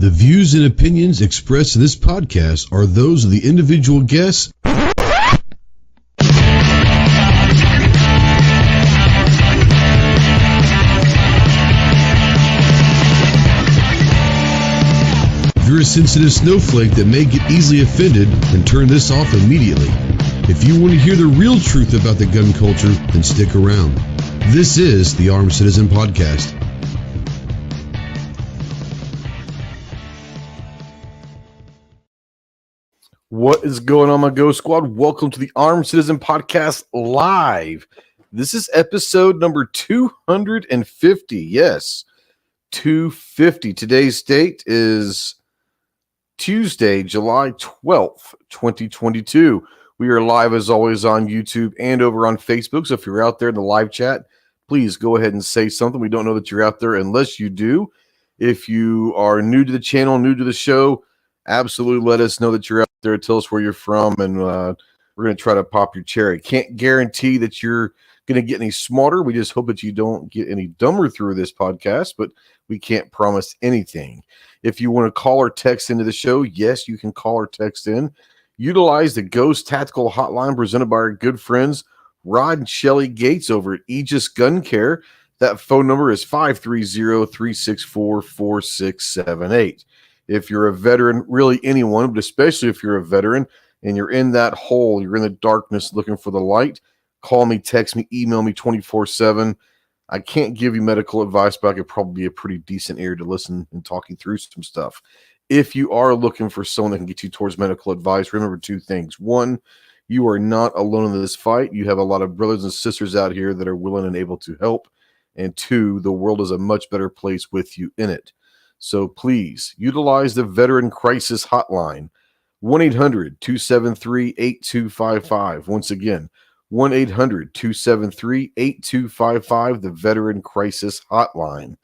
The views and opinions expressed in this podcast are those of the individual guests. If you're a sensitive snowflake that may get easily offended, then turn this off immediately. If you want to hear the real truth about the gun culture, then stick around. This is the Armed Citizen Podcast. What is going on, my Go Squad? Welcome to the Armed Citizen Podcast Live. This is episode number 250. Yes, 250. Today's date is Tuesday, July 12th, 2022. We are live as always on YouTube and over on Facebook. So if you're out there in the live chat, please go ahead and say something. We don't know that you're out there unless you do. If you are new to the channel, new to the show, absolutely let us know that you're out there. Tell us where you're from, and we're going to try to pop your cherry. Can't guarantee that you're going to get any smarter. We just hope that you don't get any dumber through this podcast, but we can't promise anything. If you want to call or text into the show, yes, you can call or text in. Utilize the Ghost Tactical Hotline presented by our good friends Rod and Shelly Gates over at Aegis Gun Care. That phone number is 530-364-4678. If you're a veteran, really anyone, but especially if you're a veteran and you're in that hole, you're in the darkness looking for the light, call me, text me, email me 24/7. I can't give you medical advice, but I could probably be a pretty decent ear to listen and talk you through some stuff. If you are looking for someone that can get you towards medical advice, remember two things. One, you are not alone in this fight. You have a lot of brothers and sisters out here that are willing and able to help. And two, the world is a much better place with you in it. So please utilize the Veteran Crisis Hotline, 1-800-273-8255. Once again, 1-800-273-8255, the Veteran Crisis Hotline.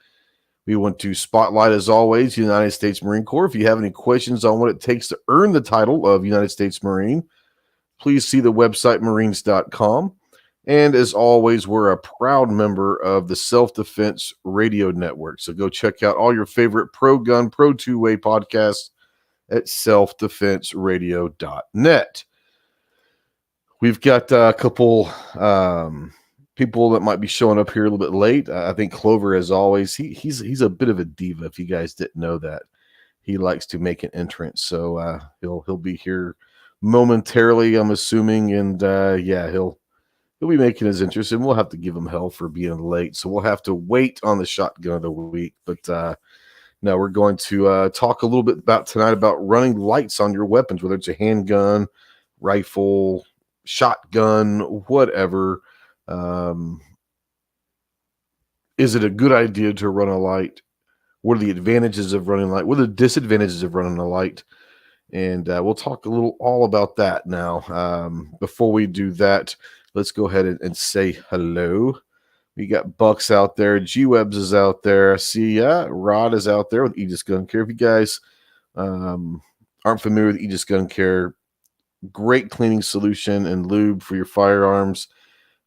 We want to spotlight, as always, the United States Marine Corps. If you have any questions on what it takes to earn the title of United States Marine, please see the website marines.com. And as always, we're a proud member of the Self-Defense Radio Network. So go check out all your favorite pro-gun, pro-two-way podcasts at selfdefenseradio.net. We've got a couple people that might be showing up here a little bit late. I think Clover, as always, he's a bit of a diva, if you guys didn't know that. He likes to make an entrance. So he'll be here momentarily, I'm assuming. And he'll be making his interest, and we'll have to give him hell for being late. So we'll have to wait on the shotgun of the week. But no, we're going to talk a little bit tonight about running lights on your weapons, whether it's a handgun, rifle, shotgun, whatever. Is it a good idea to run a light? What are the advantages of running a light? What are the disadvantages of running a light? And we'll talk a little all about that now. Before we do that, let's go ahead and say hello. We got Bucks out there. G-Webs is out there. I see Rod is out there with Aegis Gun Care. If you guys aren't familiar with Aegis Gun Care, great cleaning solution and lube for your firearms.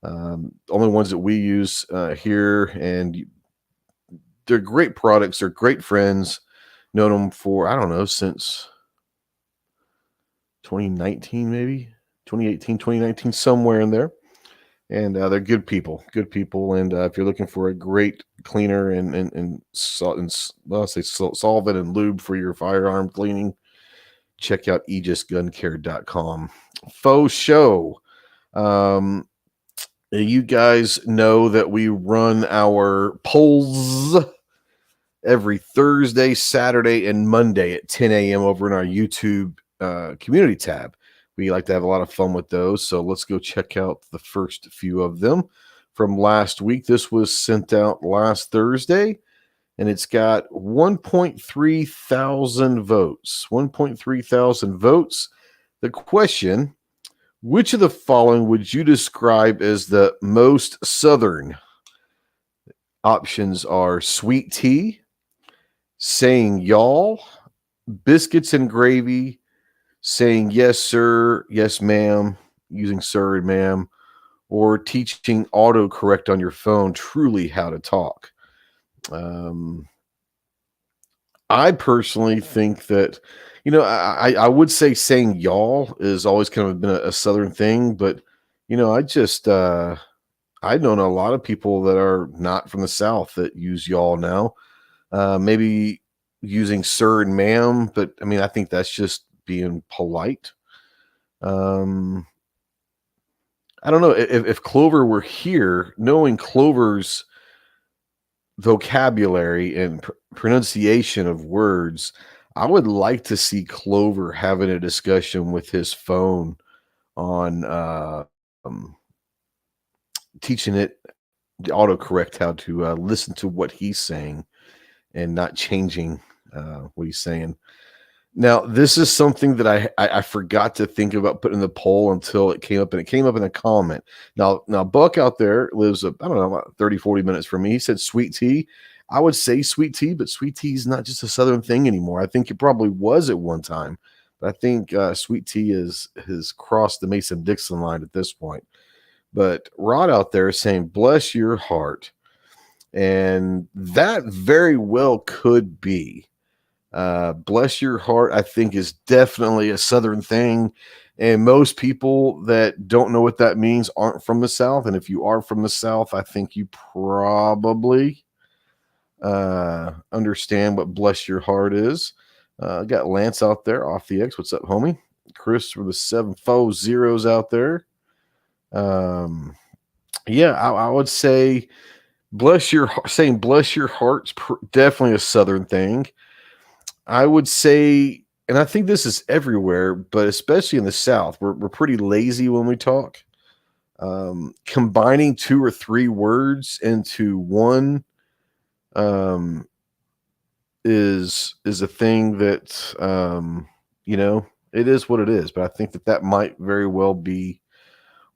Only ones that we use here. And they're great products. They're great friends. Known them for, I don't know, since 2019 maybe. 2018, 2019, somewhere in there. And they're good people. And if you're looking for a great cleaner and solvent and lube for your firearm cleaning, check out aegisguncare.com. Faux show. You guys know that we run our polls every Thursday, Saturday, and Monday at 10 a.m. over in our YouTube community tab. We like to have a lot of fun with those, so let's go check out the first few of them from last week. This was sent out last Thursday, and it's got 1.3 thousand votes. 1.3 thousand votes. The question, which of the following would you describe as the most Southern? Options are sweet tea, saying y'all, biscuits and gravy, saying yes, sir, yes, ma'am, using sir and ma'am, or teaching autocorrect on your phone truly how to talk. I personally think that, I would say saying y'all is always kind of been a Southern thing, but, I just, I know a lot of people that are not from the South that use y'all now. Maybe using sir and ma'am, but I mean, I think that's just being polite. Um, I don't know if Clover were here, knowing Clover's vocabulary and pronunciation of words, I would like to see Clover having a discussion with his phone on um, teaching it the autocorrect how to listen to what he's saying and not changing what he's saying. Now, this is something that I forgot to think about putting in the poll until it came up, and it came up in a comment. Now Buck out there lives, I don't know, about 30, 40 minutes from me. He said sweet tea. I would say sweet tea, but sweet tea is not just a Southern thing anymore. I think it probably was at one time, but I think sweet tea has crossed the Mason-Dixon line at this point. But Rod out there is saying, bless your heart. And that very well could be. Bless your heart, I think, is definitely a Southern thing. And most people that don't know what that means aren't from the South. And if you are from the South, I think you probably understand what bless your heart is. Got Lance out there off the X. What's up, homie? Chris for the 740s out there. Yeah, I would say saying bless your heart's definitely a Southern thing. I would say, and I think this is everywhere, but especially in the South, we're pretty lazy when we talk. Combining 2 or 3 words into one is a thing that it is what it is. But I think that might very well be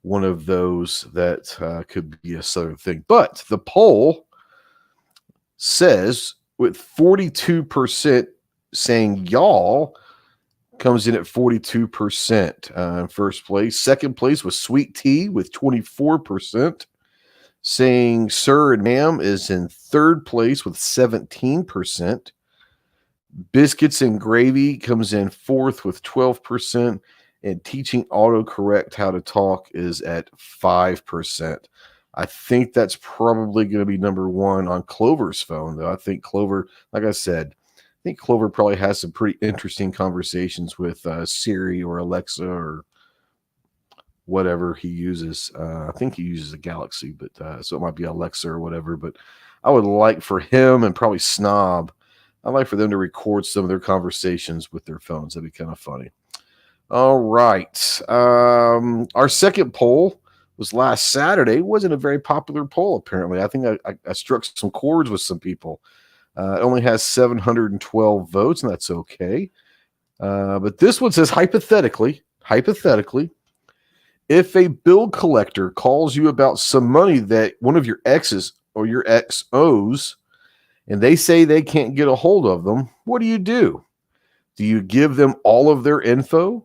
one of those that could be a Southern thing. But the poll says with 42% saying y'all comes in at 42% in first place. Second place was sweet tea with 24%. Saying sir and ma'am is in third place with 17%. Biscuits and gravy comes in fourth with 12%. And teaching autocorrect how to talk is at 5%. I think that's probably going to be number one on Clover's phone, though. I think Clover, like I said, I think Clover probably has some pretty interesting conversations with Siri or Alexa or whatever he uses. I think he uses a Galaxy, but so it might be Alexa or whatever. But I would like for him and probably Snob, I'd like for them to record some of their conversations with their phones. That'd be kind of funny. All right. Our second poll was last Saturday. It wasn't a very popular poll, apparently. I think I struck some chords with some people. It only has 712 votes, and that's okay. But this one says, hypothetically, if a bill collector calls you about some money that one of your exes or your ex owes, and they say they can't get a hold of them, what do you do? Do you give them all of their info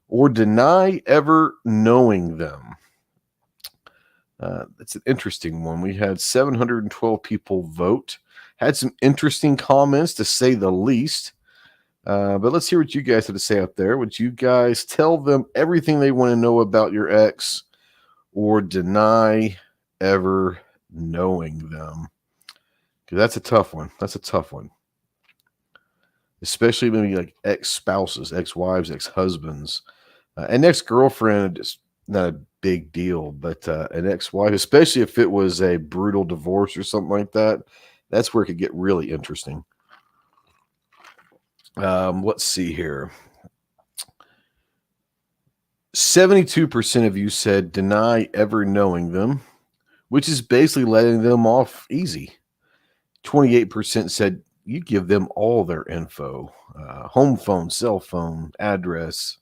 or deny ever knowing them? It's an interesting one. We had 712 people vote. Had some interesting comments, to say the least. But let's hear what you guys have to say out there. Would you guys tell them everything they want to know about your ex or deny ever knowing them? Because that's a tough one. Especially maybe like ex-spouses, ex-wives, ex-husbands. An ex-girlfriend is not a big deal, but an ex-wife, especially if it was a brutal divorce or something like that, that's where it could get really interesting. Let's see here. 72% of you said deny ever knowing them, which is basically letting them off easy. 28% said you give them all their info, home phone, cell phone, address,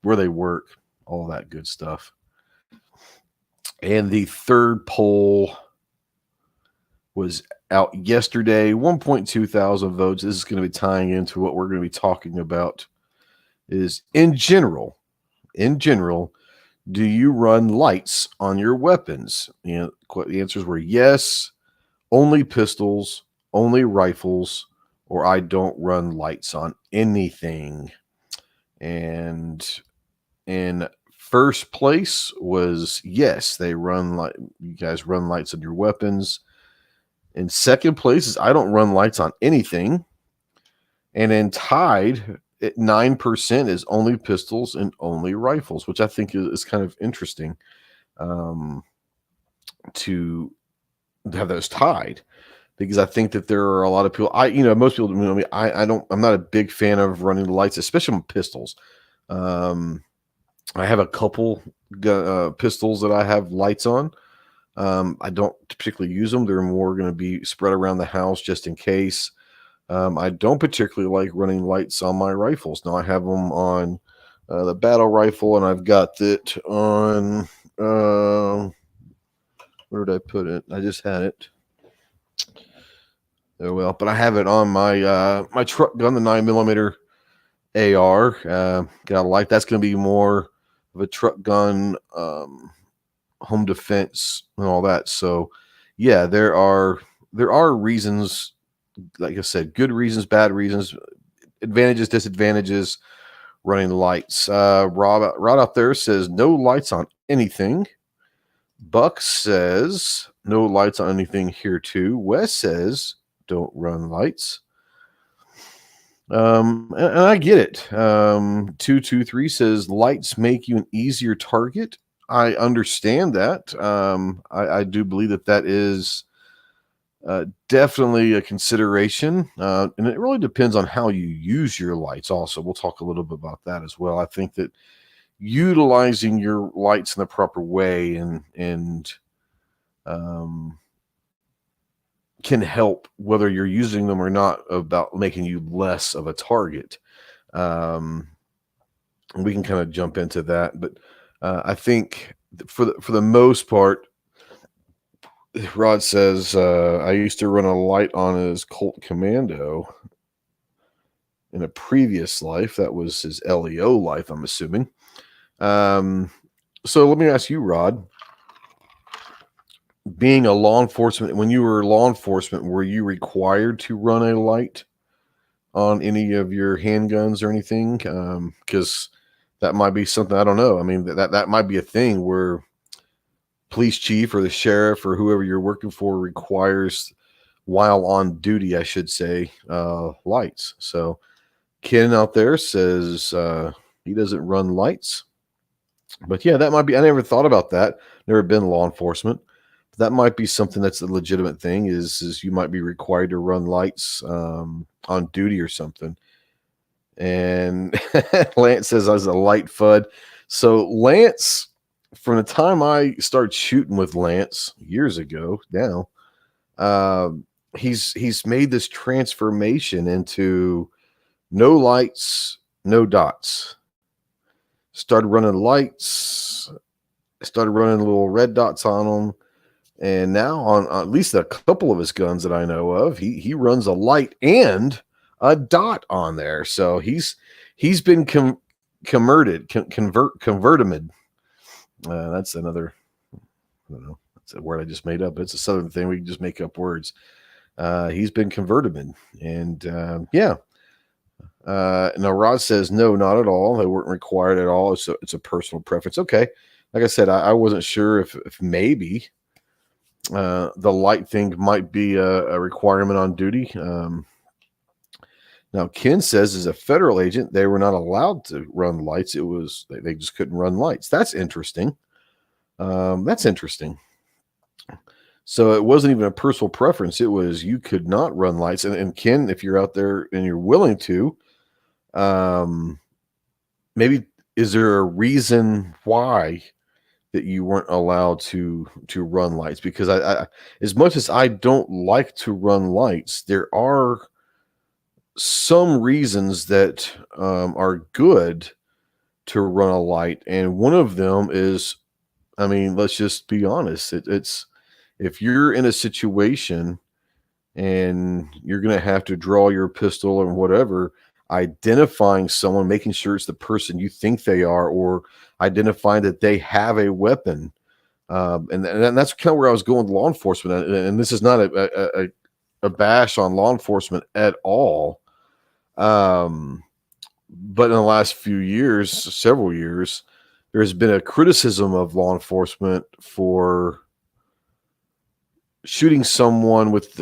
where they work, all that good stuff. And the third poll was out yesterday, 1.2 thousand votes. This is going to be tying into what we're going to be talking about. Is in general, do you run lights on your weapons? The answers were yes, only pistols, only rifles, or I don't run lights on anything. And in first place was yes, they run light. You guys run lights on your weapons. In second place is I don't run lights on anything. And then tied at 9% is only pistols and only rifles, which I think is kind of interesting to have those tied, because I think that there are a lot of people. Most people. I'm not a big fan of running lights, especially on pistols. I have a couple pistols that I have lights on. I don't particularly use them. They're more going to be spread around the house just in case. I don't particularly like running lights on my rifles. Now I have them on the battle rifle, and I've got it on. Where did I put it? I just had it. Oh well, but I have it on my my truck gun, the 9mm AR. Got a light. That's going to be more of a truck gun, home defense, and all that. So, yeah, there are reasons. Like I said, good reasons, bad reasons, advantages, disadvantages, running lights. Rod out there says no lights on anything. Buck says no lights on anything here too. Wes says don't run lights. And I get it. 223 says lights make you an easier target. I understand that. I do believe that is definitely a consideration, and it really depends on how you use your lights. Also, we'll talk a little bit about that as well. I think that utilizing your lights in the proper way and can help, whether you're using them or not, about making you less of a target. We can kind of jump into that, but I think for the most part, Rod says, I used to run a light on his Colt Commando in a previous life. That was his LEO life, I'm assuming. So let me ask you, Rod, being a law enforcement, when you were law enforcement, were you required to run a light on any of your handguns or anything? Because that might be something, I don't know. I mean, that might be a thing where police chief or the sheriff or whoever you're working for requires, while on duty, I should say, lights. So Ken out there says he doesn't run lights. But yeah, that might be, I never thought about that. Never been law enforcement. But that might be something that's a legitimate thing, is you might be required to run lights on duty or something. And Lance says I was a light FUD. So Lance, from the time I started shooting with Lance years ago now, he's made this transformation into no lights, no dots. Started running lights, started running little red dots on them, and now on at least a couple of his guns that I know of, he runs a light and a dot on there. So he's been converted. That's another, I don't know, that's a word I just made up. It's a Southern thing. We can just make up words. He's been converted, and yeah. Now Rod says no, not at all. They weren't required at all. It's a personal preference. Okay, like I said, I wasn't sure if maybe the light thing might be a requirement on duty. Now Ken says, as a federal agent, they were not allowed to run lights. It was they just couldn't run lights. That's interesting. So it wasn't even a personal preference. It was you could not run lights. And Ken, if you're out there and you're willing to, maybe is there a reason why that you weren't allowed to run lights? Because I as much as I don't like to run lights, there are some reasons that are good to run a light, and one of them is, I mean, let's just be honest. It's if you're in a situation and you're going to have to draw your pistol or whatever, identifying someone, making sure it's the person you think they are, or identifying that they have a weapon. And that's kind of where I was going with law enforcement. And this is not a a bash on law enforcement at all. But in the last few years, several years, there's been a criticism of law enforcement for shooting someone with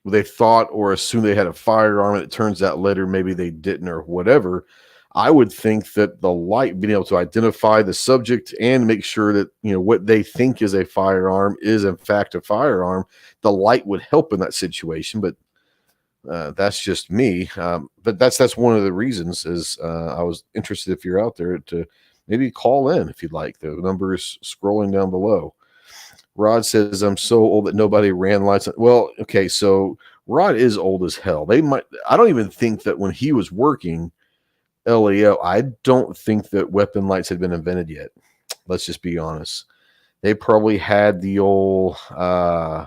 they thought or assumed they had a firearm, and it turns out later maybe they didn't or whatever. I would think that the light, being able to identify the subject and make sure that, you know, what they think is a firearm is in fact a firearm, the light would help in that situation. But that's just me. But that's one of the reasons is I was interested, if you're out there, to maybe call in if you'd like. The number is scrolling down below. Rod says, I'm so old that nobody ran lights. Well, okay, so Rod is old as hell. I don't even think that when he was working LEO, I don't think that weapon lights had been invented yet. Let's just be honest. They probably had the old, I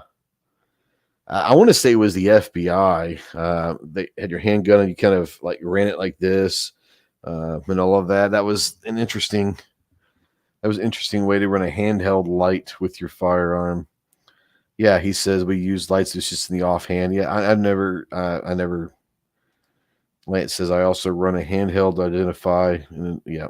want to say it was the FBI. They had your handgun and you kind of like ran it like this and all of that. That was an interesting way to run a handheld light with your firearm. Yeah, he says we use lights. It's just in the offhand. Yeah, I never. Lance says I also run a handheld to identify. And yeah.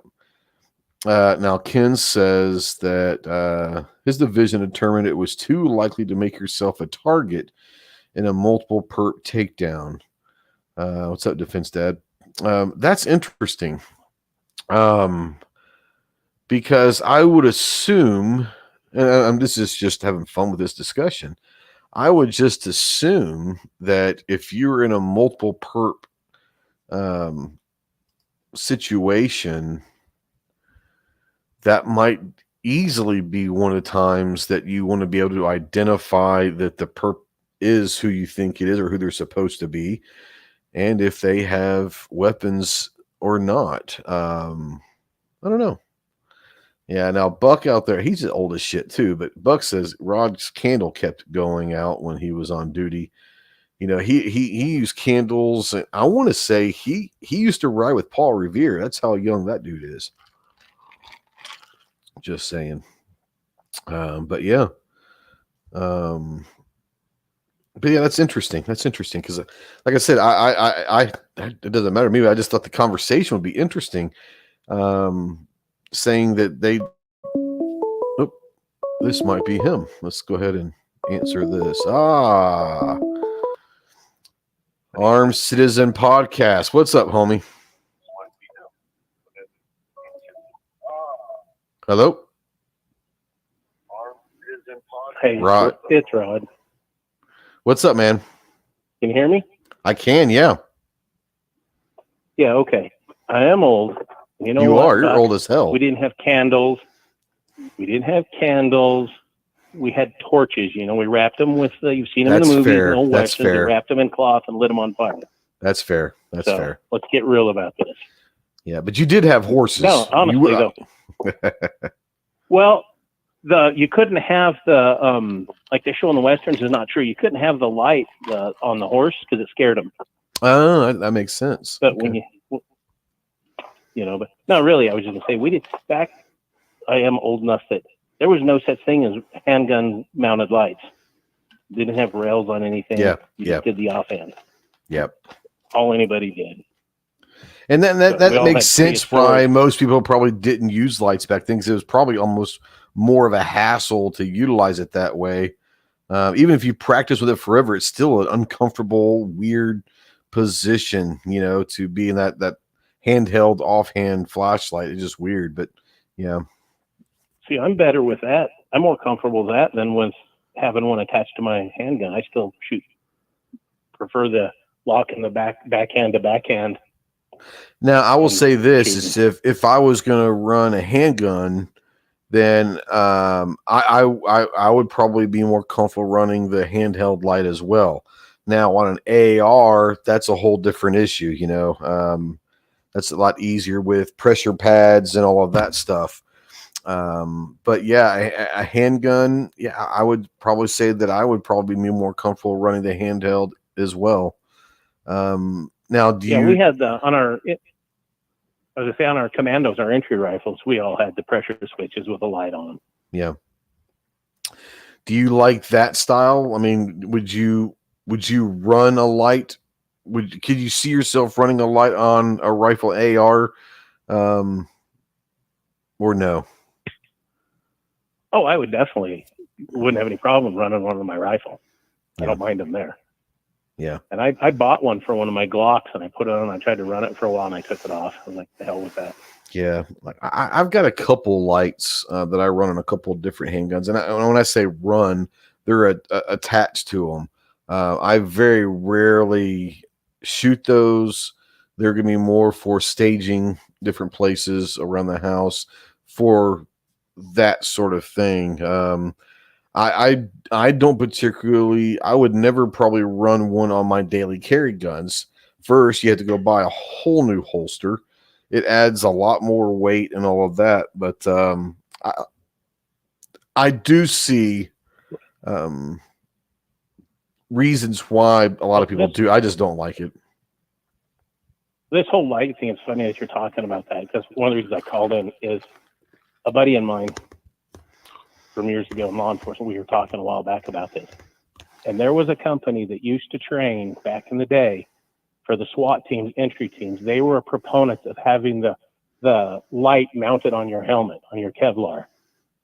Now Ken says that his division determined it was too likely to make yourself a target in a multiple perp takedown. What's up, Defense Dad? That's interesting. Because I would assume, and this is just having fun with this discussion, I would just assume that if you're in a multiple perp situation, that might easily be one of the times that you want to be able to identify that the perp is who you think it is or who they're supposed to be, and if they have weapons or not. I don't know. Yeah, now Buck out there, he's old as shit too, but Buck says Rod's candle kept going out when he was on duty. You know, he used candles, and I want to say he used to ride with Paul Revere. That's how young that dude is. Just saying. But yeah. But yeah, that's interesting. That's interesting because, like I said, I it doesn't matter to me. I just thought the conversation would be interesting. Saying that this might be him. Let's go ahead and answer this. Armed Citizen Podcast. What's up, homie? Hello? Hey, Rod. It's Rod. What's up, man? Can you hear me? I can, yeah. Yeah, okay. I am old. You know you what, are. You're Doc? Old as hell. We didn't have candles. We had torches. You know, we wrapped them with, you've seen them in the movies, fair. and old That's westerns. fair. We wrapped them in cloth and lit them on fire. That's fair. That's fair. Let's get real about this. Yeah, but you did have horses. No, honestly, though. Well, you couldn't have the, like they show in the westerns is not true. You couldn't have the light on the horse because it scared them. Oh, that makes sense. But when but no, really, I was just gonna say I am old enough that there was no such thing as handgun mounted lights. Didn't have rails on anything. Yeah, you just did the offhand. Yep. All anybody did. And then that makes sense why most people probably didn't use lights back then, because it was probably almost more of a hassle to utilize it that way. Even if you practice with it forever, it's still an uncomfortable, weird position, to be in that handheld offhand flashlight. It's just weird, but yeah. See, I'm better with that. I'm more comfortable with that than with having one attached to my handgun. I still prefer the lock in the backhand to backhand. Now I will say this is if I was going to run a handgun, then I would probably be more comfortable running the handheld light as well. Now on an AR, that's a whole different issue, that's a lot easier with pressure pads and all of that stuff. But yeah, a handgun, I would probably say that I would probably be more comfortable running the handheld as well. Now, we had on our commandos, our entry rifles, we all had the pressure switches with a light on them. Yeah. Do you like that style? I mean, would you would you run a light? Could you see yourself running a light on a rifle AR, or no? Oh, I wouldn't have any problem running one on my rifle. I don't mind them there. Yeah. And I bought one for one of my Glocks, and I put it on. I tried to run it for a while, and I took it off. I was like, the hell with that. Yeah, like I've got a couple lights that I run on a couple of different handguns, and when I say run, they're attached to them. I very rarely shoot those. They're going to be more for staging different places around the house for that sort of thing. I don't particularly. I would never probably run one on my daily carry guns. First, you have to go buy a whole new holster. It adds a lot more weight and all of that, but I do see reasons why a lot of people do. I just don't like it. This whole light thing, it's funny that you're talking about that, because one of the reasons I called in is a buddy of mine from years ago in law enforcement. We were talking a while back about this, and there was a company that used to train back in the day for the SWAT teams, entry teams. They were proponents of having the light mounted on your helmet, on your Kevlar.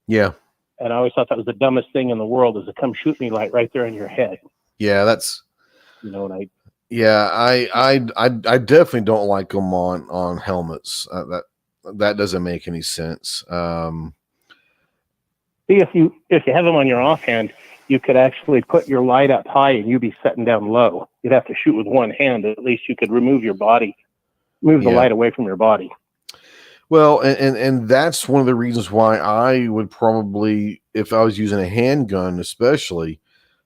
Yeah. And I always thought that was the dumbest thing in the world, is to come shoot me light right there in your head. Yeah, that's, you know, and I definitely don't like them on helmets. That doesn't make any sense. See, if you have them on your offhand, you could actually put your light up high and you'd be setting down low. You'd have to shoot with one hand. At least you could remove the light away from your body. Well, and that's one of the reasons why I would probably, if I was using a handgun, especially,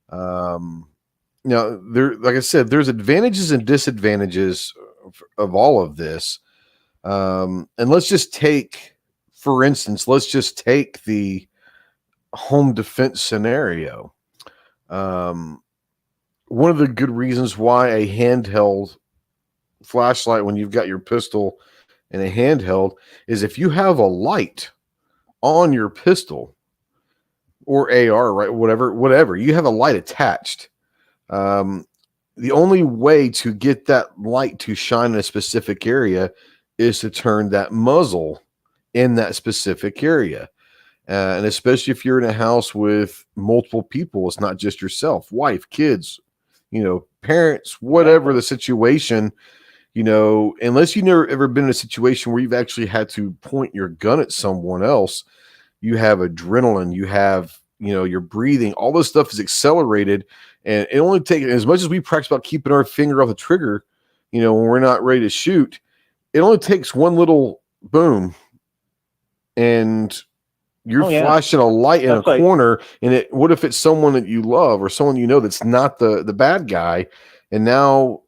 there, like I said, there's advantages and disadvantages of all of this. And let's just take the home defense scenario. One of the good reasons why a handheld flashlight, when you've got your pistol and a handheld, is if you have a light on your pistol or AR, right? Whatever, you have a light attached. The only way to get that light to shine in a specific area is to turn that muzzle in that specific area. And especially if you're in a house with multiple people, it's not just yourself, wife, kids, parents, whatever the situation, unless you've never ever been in a situation where you've actually had to point your gun at someone else, you have adrenaline, you have, your breathing, all this stuff is accelerated. And it only takes, as much as we practice about keeping our finger off the trigger, when we're not ready to shoot, it only takes one little boom and you're flashing a light in a corner, and what if it's someone that you love or someone that's not the bad guy? And now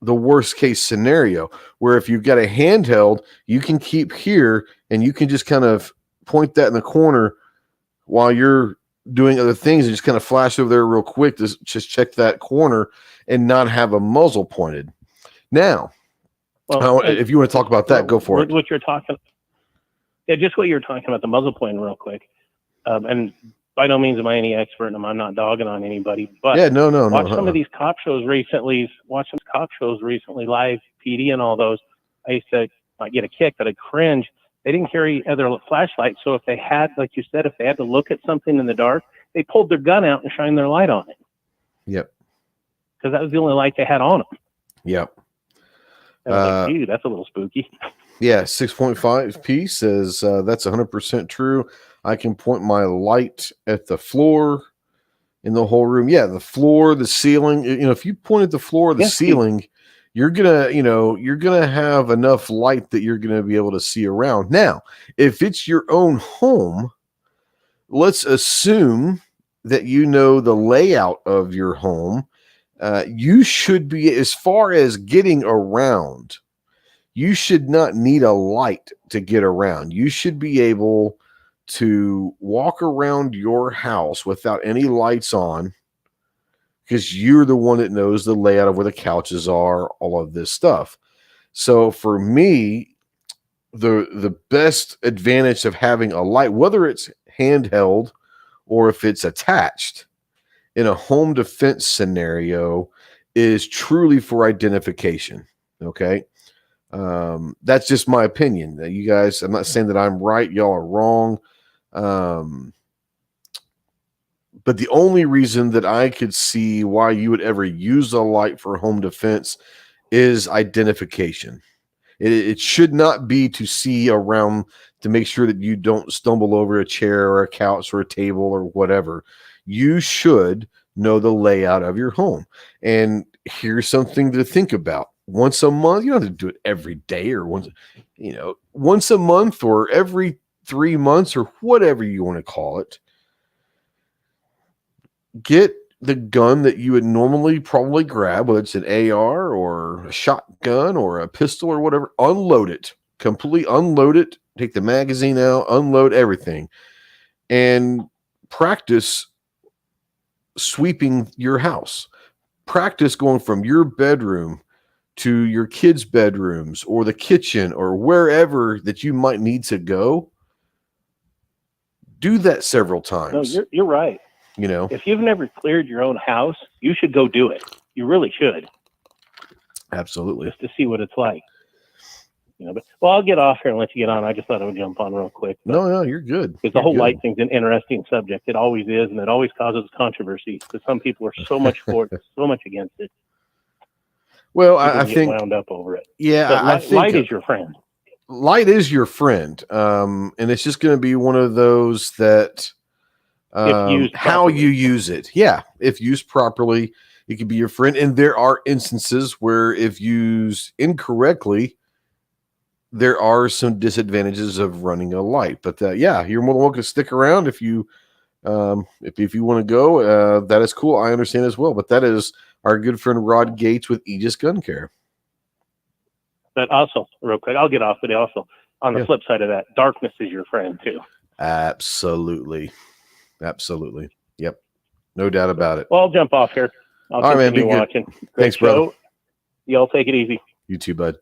the worst case scenario, where if you've got a handheld, you can keep here and you can just kind of point that in the corner while you're doing other things and just kind of flash over there real quick to just check that corner and not have a muzzle pointed. Now, if you want to talk about that, go for it. What you're talking. Yeah, just what you're talking about, the muzzle pointing real quick. And by no means am I any expert, and I'm not dogging on anybody. But watch some of these cop shows recently. Watch some cop shows recently, live PD and all those. I used to get a kick, but I'd cringe. They didn't carry other flashlights, so if they had, like you said, if they had to look at something in the dark, they pulled their gun out and shined their light on it. Yep. Because that was the only light they had on them. Yep. I was like, dude, that's a little spooky. Yeah, 6.5P says that's 100% true. I can point my light at the floor in the whole room. Yeah, the floor, the ceiling. If you point at the floor or the ceiling, you're gonna have enough light that you're gonna be able to see around. Now, if it's your own home, let's assume that the layout of your home. You should be, as far as getting around, you should not need a light to get around. You should be able to walk around your house without any lights on, because you're the one that knows the layout of where the couches are, all of this stuff. So for me, the best advantage of having a light, whether it's handheld or if it's attached, in a home defense scenario is truly for identification. Okay. That's just my opinion. You guys, I'm not saying that I'm right. Y'all are wrong. But the only reason that I could see why you would ever use a light for home defense is identification. It should not be to see around to make sure that you don't stumble over a chair or a couch or a table or whatever. You should know the layout of your home. And here's something to think about. Once a month, you don't have to do it every day or once a month or every 3 months or whatever you want to call it. Get the gun that you would normally probably grab, whether it's an AR or a shotgun or a pistol or whatever, unload it, completely unload it, take the magazine out, unload everything, and practice sweeping your house. Practice going from your bedroom to your kids' bedrooms or the kitchen or wherever that you might need to go. Do that several times. No, you're right. If you've never cleared your own house, you should go do it. You really should. Absolutely. Just to see what it's like. But I'll get off here and let you get on. I just thought I would jump on real quick. No, you're good. Because the whole light thing's an interesting subject. It always is, and it always causes controversy because some people are so much for it, so much against it. Well, I think wound up over it. Yeah, but I think light is your friend. Light is your friend, and it's just going to be one of those that. How you use it. Yeah. If used properly, it can be your friend. And there are instances where if used incorrectly, there are some disadvantages of running a light, but you're more than welcome to stick around if you if you want to go, that is cool. I understand as well, but that is our good friend Rod Gates with Aegis Gun Care. But also real quick, I'll get off, but also on the flip side of that, darkness is your friend too. Absolutely. Yep. No doubt about it. Well, I'll jump off here. I'll continue watching. Thanks, brother. Y'all take it easy. You too, bud.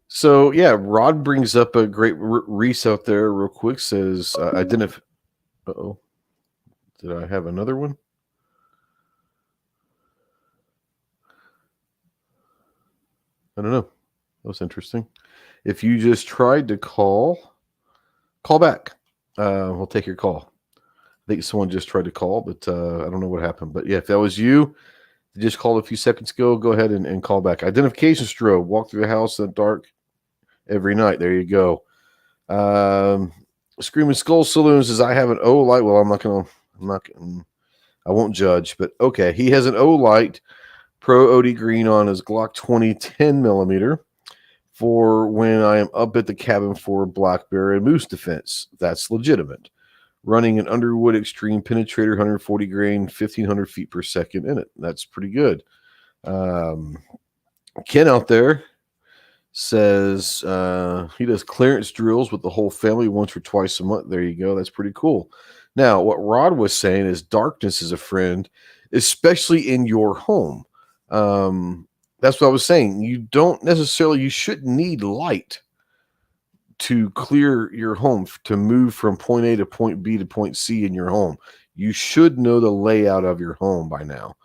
So, Rod brings up a great Reese out there real quick. Says, Uh-oh. Did I have another one? I don't know. That was interesting. If you just tried to call back. We'll take your call. I think someone just tried to call, but I don't know what happened. But if that was you just called a few seconds ago, go ahead and call back. Identification strobe. Walk through the house in the dark every night. There you go. Screaming Skull Saloon says, I have an O light. Well, I won't judge, but okay. He has an O light Pro OD green on his Glock 20 10mm. For when I am up at the cabin for black bear and moose defense. That's legitimate. Running an Underwood Extreme Penetrator, 140 grain, 1,500 feet per second in it. That's pretty good. Ken out there says he does clearance drills with the whole family once or twice a month. There you go. That's pretty cool. Now, what Rod was saying is darkness is a friend, especially in your home. That's what I was saying. You shouldn't need light to clear your home, to move from point A to point B to point C in your home. You should know the layout of your home by now.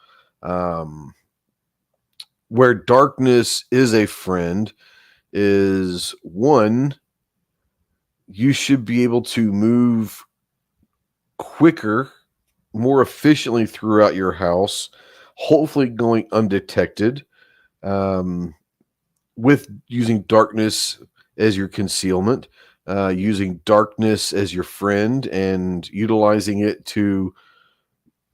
Where darkness is a friend is one, you should be able to move quicker, more efficiently throughout your house, hopefully going undetected. With using darkness as your concealment, using darkness as your friend, and utilizing it to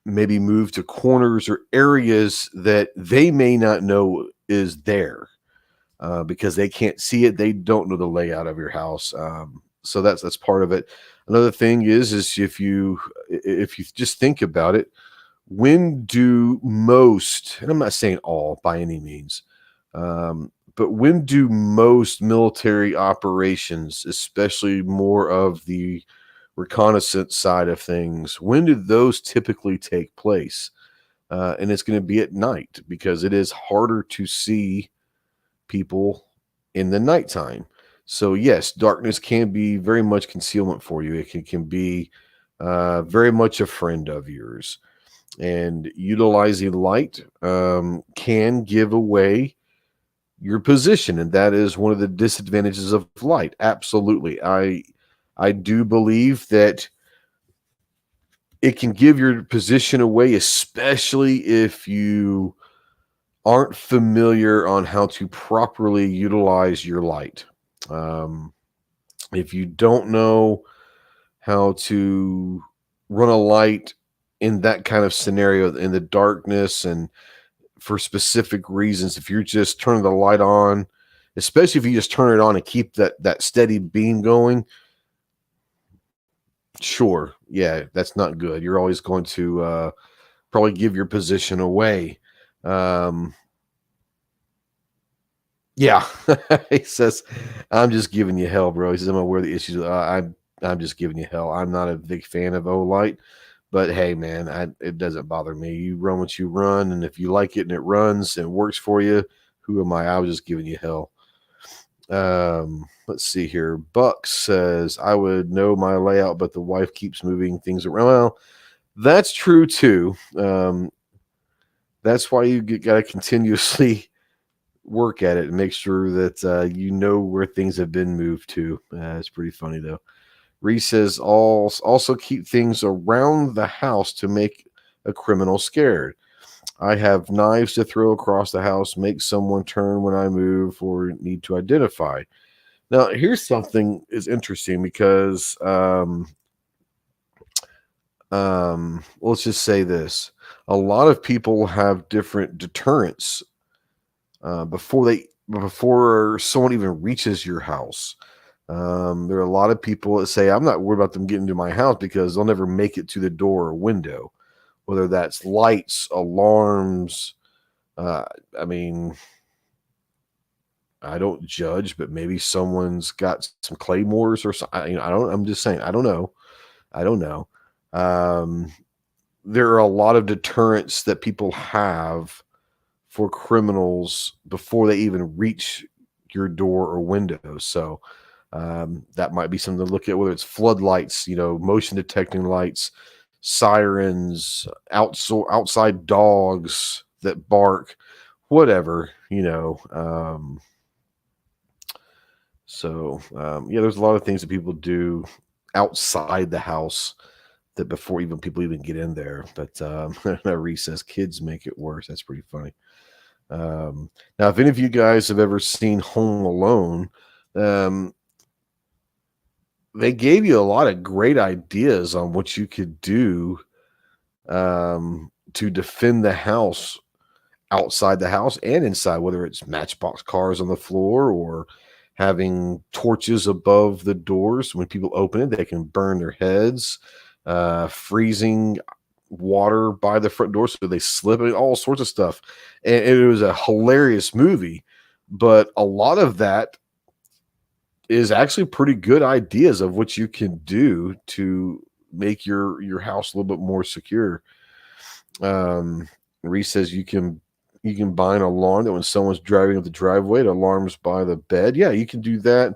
maybe move to corners or areas that they may not know is there, because they can't see it. They don't know the layout of your house. So that's part of it. Another thing is if you just think about it, when do most, and I'm not saying all by any means, but when do most military operations, especially more of the reconnaissance side of things, when do those typically take place? And it's going to be at night, because it is harder to see people in the nighttime. So yes, darkness can be very much concealment for you. It can be very much a friend of yours. And utilizing light can give away your position, and that is one of the disadvantages of light. Absolutely. I do believe that it can give your position away, especially if you aren't familiar on how to properly utilize your light. If you don't know how to run a light in that kind of scenario, in the darkness and for specific reasons, if you're just turning the light on, especially if you just turn it on and keep that steady beam going, sure, yeah, that's not good. You're always going to probably give your position away. Yeah, he says, I'm just giving you hell, bro. He says, I'm aware of the issues. I'm just giving you hell. I'm not a big fan of Olight, but hey, man, it doesn't bother me. You run what you run, and if you like it and it runs and works for you, who am I? I was just giving you hell. Let's see here. Buck says, I would know my layout, but the wife keeps moving things around. Well, that's true too. That's why you got to continuously work at it and make sure that you know where things have been moved to. It's pretty funny though. Reese says, also keep things around the house to make a criminal scared. I have knives to throw across the house, make someone turn when I move or need to identify. Now, here's something is interesting because let's just say this. A lot of people have different deterrents before someone even reaches your house. There are a lot of people that say, I'm not worried about them getting to my house because they'll never make it to the door or window, whether that's lights, alarms. I mean, I don't judge, but maybe someone's got some claymores or something. I'm just saying, I don't know. There are a lot of deterrents that people have for criminals before they even reach your door or window. So that might be something to look at, whether it's floodlights, motion detecting lights, sirens, outside dogs that bark, whatever, So there's a lot of things that people do outside the house that before people even get in there. But Reese says kids make it worse. That's pretty funny. Now, if any of you guys have ever seen Home Alone, they gave you a lot of great ideas on what you could do to defend the house outside the house and inside, whether it's matchbox cars on the floor or having torches above the doors. When people open it, they can burn their heads, freezing water by the front door so they slip, all sorts of stuff. And it was a hilarious movie, but a lot of that is actually pretty good ideas of what you can do to make your house a little bit more secure. Reese says you can buy an alarm that when someone's driving up the driveway, it alarms by the bed. Yeah, you can do that.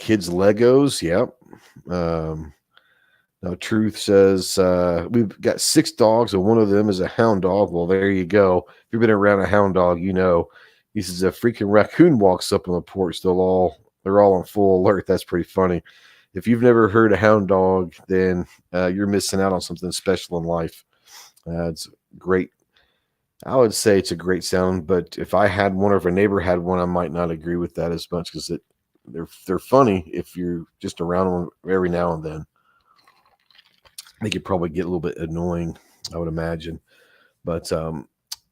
Kids Legos. Yep. Now Truth says we've got 6 dogs and one of them is a hound dog. Well, there you go. If you've been around a hound dog, he says a freaking raccoon walks up on the porch, they're all on full alert. That's pretty funny. If you've never heard a hound dog, then you're missing out on something special in life. It's great. I would say it's a great sound, but if I had one or if a neighbor had one, I might not agree with that as much because they're funny if you're just around them every now and then. They could probably get a little bit annoying, I would imagine. But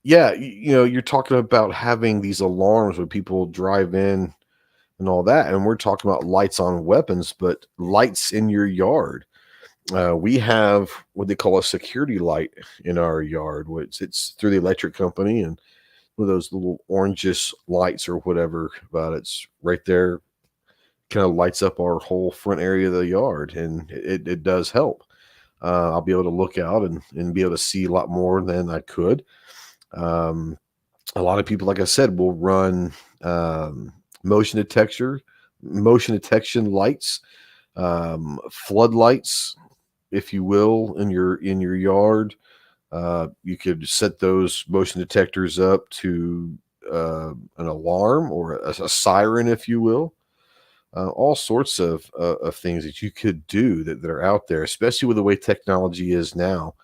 you're talking about having these alarms when people drive in and all that, and we're talking about lights on weapons, but lights in your yard. We have what they call a security light in our yard. It's through the electric company, and one of those little orangish lights or whatever, but it's right there, kind of lights up our whole front area of the yard, and it does help. I'll be able to look out and be able to see a lot more than I could. A lot of people, like I said, will run motion detection lights floodlights, if you will, in your yard. You could set those motion detectors up to an alarm or a siren, if you will. All sorts of things that you could do that are out there, especially with the way technology is now.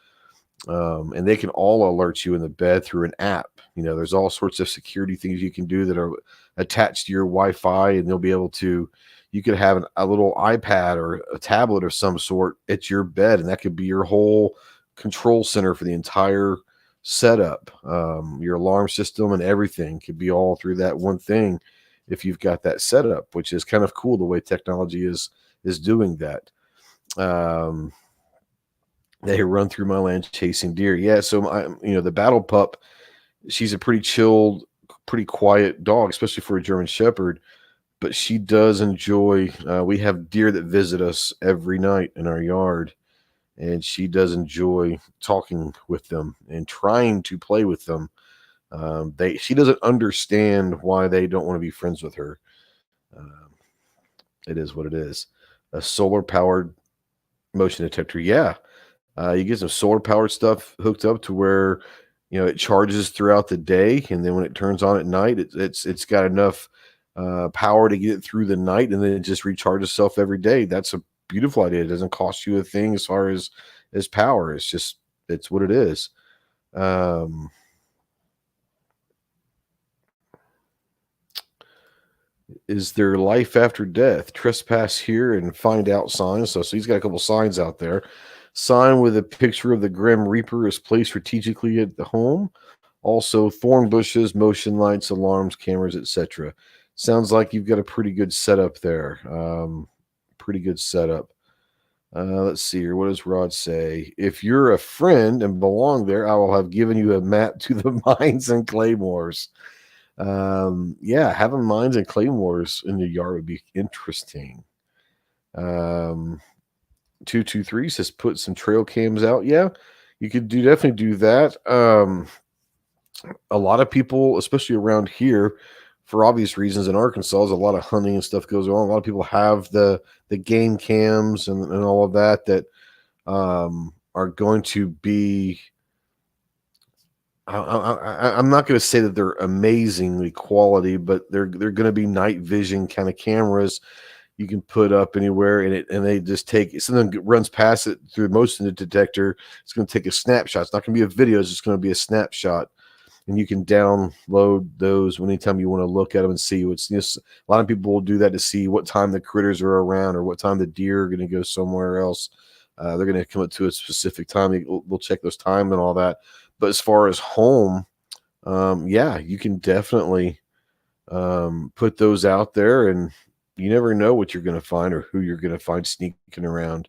And they can all alert you in the bed through an app. There's all sorts of security things you can do that are attached to your Wi-Fi, and they'll be able to. You could have a little iPad or a tablet of some sort at your bed, and that could be your whole control center for the entire setup. Your alarm system and everything could be all through that one thing if you've got that setup, which is kind of cool the way technology is doing that. They run through my land chasing deer. Yeah, so the battle pup, she's a pretty chilled, pretty quiet dog, especially for a German Shepherd. But she does enjoy. We have deer that visit us every night in our yard, and she does enjoy talking with them and trying to play with them. She doesn't understand why they don't want to be friends with her. It is what it is. A solar powered motion detector. Yeah. You get some solar powered stuff hooked up to where, it charges throughout the day. And then when it turns on at night, it's got enough power to get it through the night, and then it just recharges itself every day. That's a beautiful idea. It doesn't cost you a thing as far as power. It's what it is. Is there life after death? Trespass here and find out signs. So he's got a couple signs out there. Sign with a picture of the Grim Reaper is placed strategically at the home. Also, thorn bushes, motion lights, alarms, cameras, etc. Sounds like you've got a pretty good setup there. Pretty good setup. Let's see here. What does Rod say? If you're a friend and belong there, I will have given you a map to the mines and claymores. Yeah, having mines and claymores in the yard would be interesting. 223 says put some trail cams out. Yeah, you could definitely do that. A lot of people, especially around here, for obvious reasons in Arkansas, there's a lot of hunting and stuff goes on. A lot of people have the game cams and all of that are going to be. I'm not going to say that they're amazingly quality, but they're going to be night vision kind of cameras you can put up anywhere, and they just take something runs past it through the motion detector. It's going to take a snapshot. It's not going to be a video. It's just going to be a snapshot, and you can download those anytime you want to look at them and see what's. A lot of people will do that to see what time the critters are around or what time the deer are going to go somewhere else. They're going to come up to a specific time. We'll check those time and all that. But as far as home, yeah, you can definitely put those out there, and you never know what you're going to find or who you're going to find sneaking around.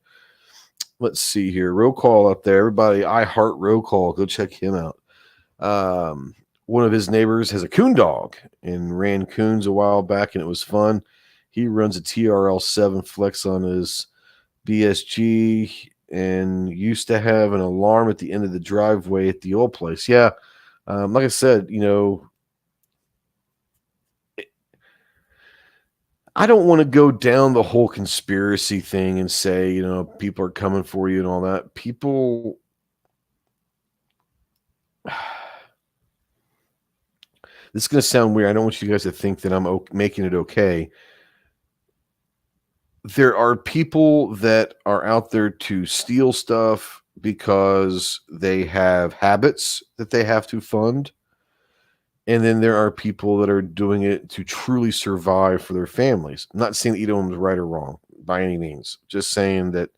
Let's see here. Roll call up there. Everybody, I heart roll call. Go check him out. One of his neighbors has a coon dog and ran coons a while back, and it was fun. He runs a TRL-7 Flex on his BSG and used to have an alarm at the end of the driveway at the old place. Yeah. Like I said, I don't want to go down the whole conspiracy thing and say, people are coming for you and all that. People, this is going to sound weird. I don't want you guys to think that I'm making it okay. There are people that are out there to steal stuff because they have habits that they have to fund. And then there are people that are doing it to truly survive for their families. I'm not saying that either one's right or wrong by any means. Just saying that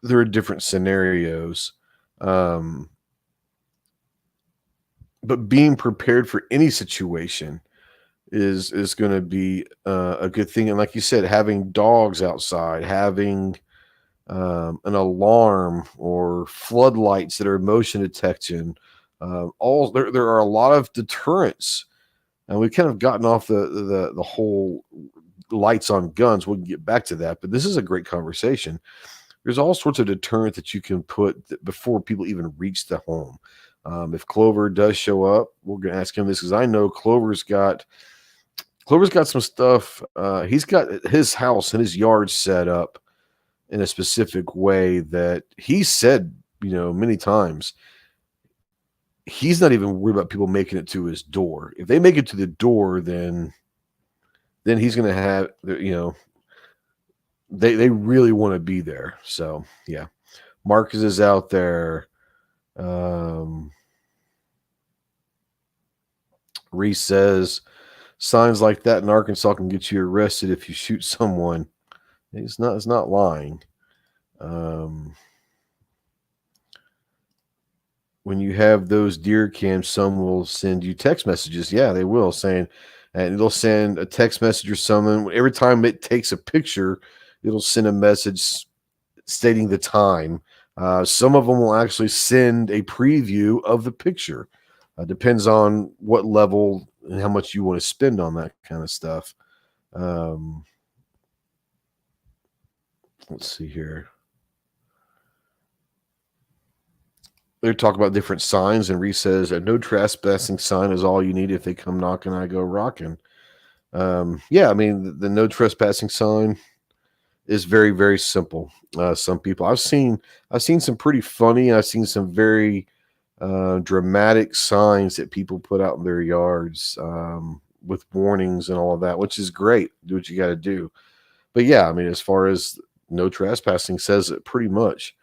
there are different scenarios. But being prepared for any situation is going to be a good thing. And like you said, having dogs outside, having an alarm or floodlights that are motion detection, there are a lot of deterrents. And we've kind of gotten off the whole lights on guns. We'll get back to that, but this is a great conversation. There's all sorts of deterrent that you can put before people even reach the home. If Clover does show up, we're going to ask him this because I know Clover's got Clover's got some stuff. He's got his house and his yard set up in a specific way that he said, many times, he's not even worried about people making it to his door. If they make it to the door, then he's going to have, they really want to be there. So, yeah. Marcus is out there. Reese says, signs like that in Arkansas can get you arrested if you shoot someone. It's not lying. When you have those deer cams, some will send you text messages. Yeah, they will, and they'll send a text message or something. Every time it takes a picture, it'll send a message stating the time. Some of them will actually send a preview of the picture. Depends on what level and how much you want to spend on that kind of stuff. Let's see here. They're talking about different signs, and Reese says a no trespassing sign is all you need. If they come knocking, I go rocking. Yeah, I mean, the no trespassing sign is very, very simple. Some people I've seen some pretty funny. I've seen some very dramatic signs that people put out in their yards with warnings and all of that, which is great. Do what you got to do. But yeah, I mean, as far as no trespassing says it pretty much.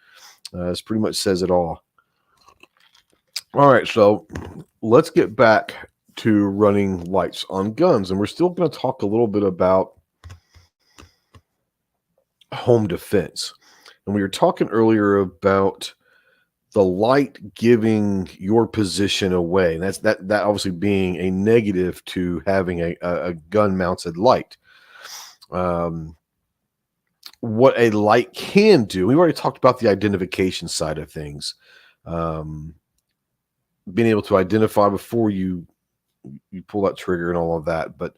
It pretty much says it all. All right, so let's get back to running lights on guns, and we're still going to talk a little bit about home defense. And we were talking earlier about the light giving your position away, and that obviously being a negative to having a gun-mounted light. What a light can do, we've already talked about the identification side of things. Being able to identify before you pull that trigger and all of that. But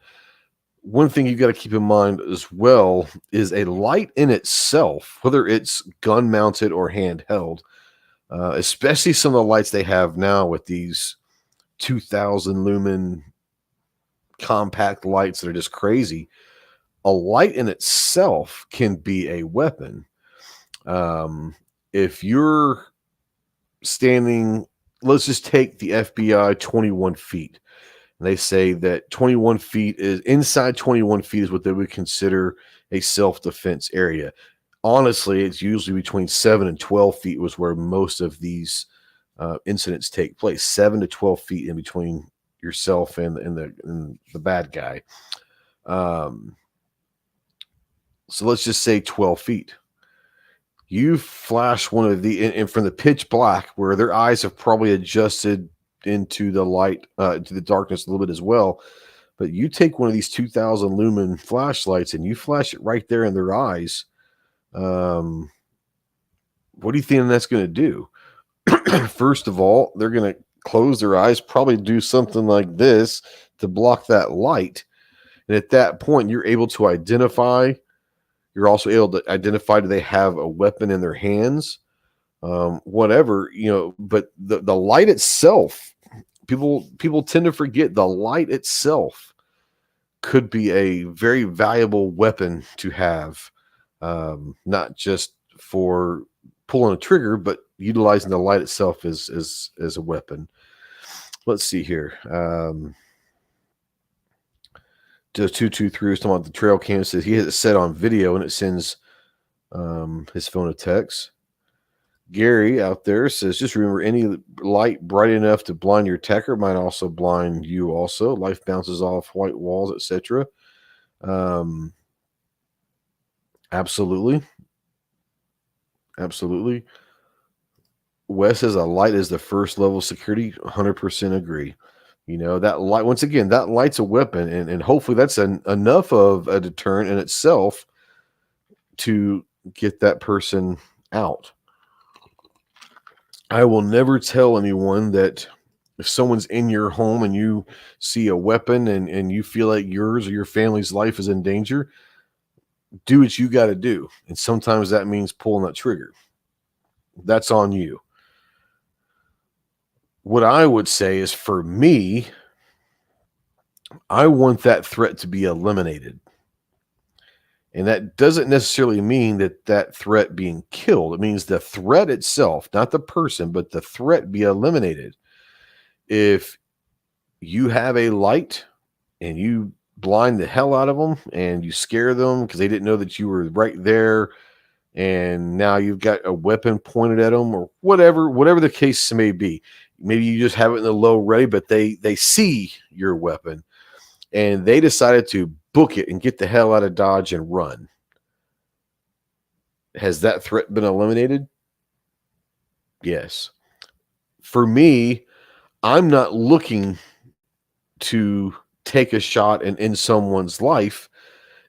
one thing you got to keep in mind as well is a light in itself, whether it's gun mounted or handheld, especially some of the lights they have now with these 2,000 lumen compact lights that are just crazy. A light in itself can be a weapon. If you're standing, let's just take the FBI 21 feet. And they say that 21 feet is inside 21 feet is what they would consider a self-defense area. Honestly, it's usually between 7 and 12 feet was where most of these incidents take place. 7 to 12 feet in between yourself and the bad guy. So let's just say 12 feet. You flash one of the, and from the pitch black, where their eyes have probably adjusted into the light, to the darkness a little bit as well. But you take one of these 2,000 lumen flashlights and you flash it right there in their eyes. What do you think that's going to do? First of all, they're going to close their eyes, probably do something like this to block that light. And at that point, you're able to identify. You're also able to identify, do they have a weapon in their hands? Whatever, but the light itself, people tend to forget the light itself could be a very valuable weapon to have, not just for pulling a trigger, but utilizing the light itself as a weapon. Let's see here. Just 223 was talking about the trail cam. Says he has it set on video and it sends his phone a text. Gary out there says, just remember, any light bright enough to blind your attacker might also blind you also. Life bounces off white walls, etc. Absolutely. Wes says a light is the first level of security. 100% agree. That light, once again, that light's a weapon, and hopefully that's enough of a deterrent in itself to get that person out. I will never tell anyone that if someone's in your home and you see a weapon and you feel like yours or your family's life is in danger, do what you got to do. And sometimes that means pulling that trigger. That's on you. What I would say is, for me, I want that threat to be eliminated. And that doesn't necessarily mean that threat being killed. It means the threat itself, not the person, but the threat be eliminated. If you have a light and you blind the hell out of them and you scare them because they didn't know that you were right there, and now you've got a weapon pointed at them or whatever the case may be. Maybe you just have it in the low ready, but they see your weapon and they decided to book it and get the hell out of Dodge and run. Has that threat been eliminated? Yes. For me, I'm not looking to take a shot and end someone's life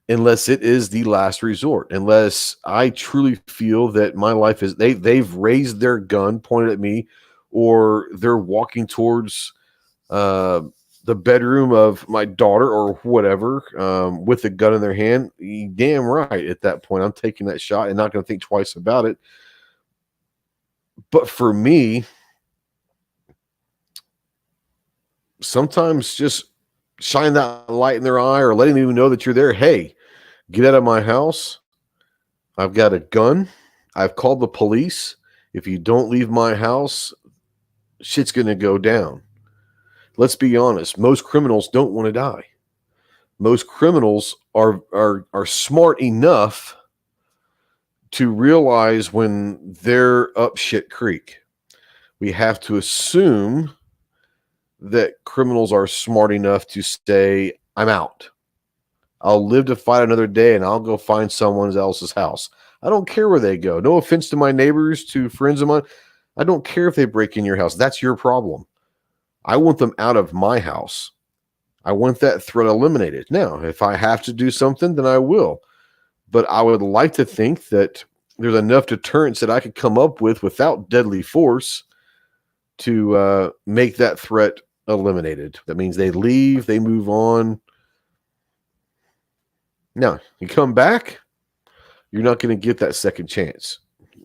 unless it is the last resort, unless I truly feel that my life is, they've raised their gun, pointed at me, or they're walking towards the bedroom of my daughter or whatever with a gun in their hand. Damn right, at that point, I'm taking that shot and not going to think twice about it. But for me, sometimes just shine that light in their eye or letting them know that you're there. Hey, get out of my house. I've got a gun. I've called the police. If you don't leave my house, shit's going to go down. Let's be honest. Most criminals don't want to die. Most criminals are smart enough to realize when they're up shit creek. We have to assume that criminals are smart enough to say, I'm out. I'll live to fight another day and I'll go find someone else's house. I don't care where they go. No offense to my neighbors, to friends of mine. I don't care if they break in your house. That's your problem. I want them out of my house. I want that threat eliminated. Now, if I have to do something, then I will. But I would like to think that there's enough deterrence that I could come up with without deadly force to make that threat eliminated. That means they leave, they move on. Now, you come back, you're not going to get that second chance.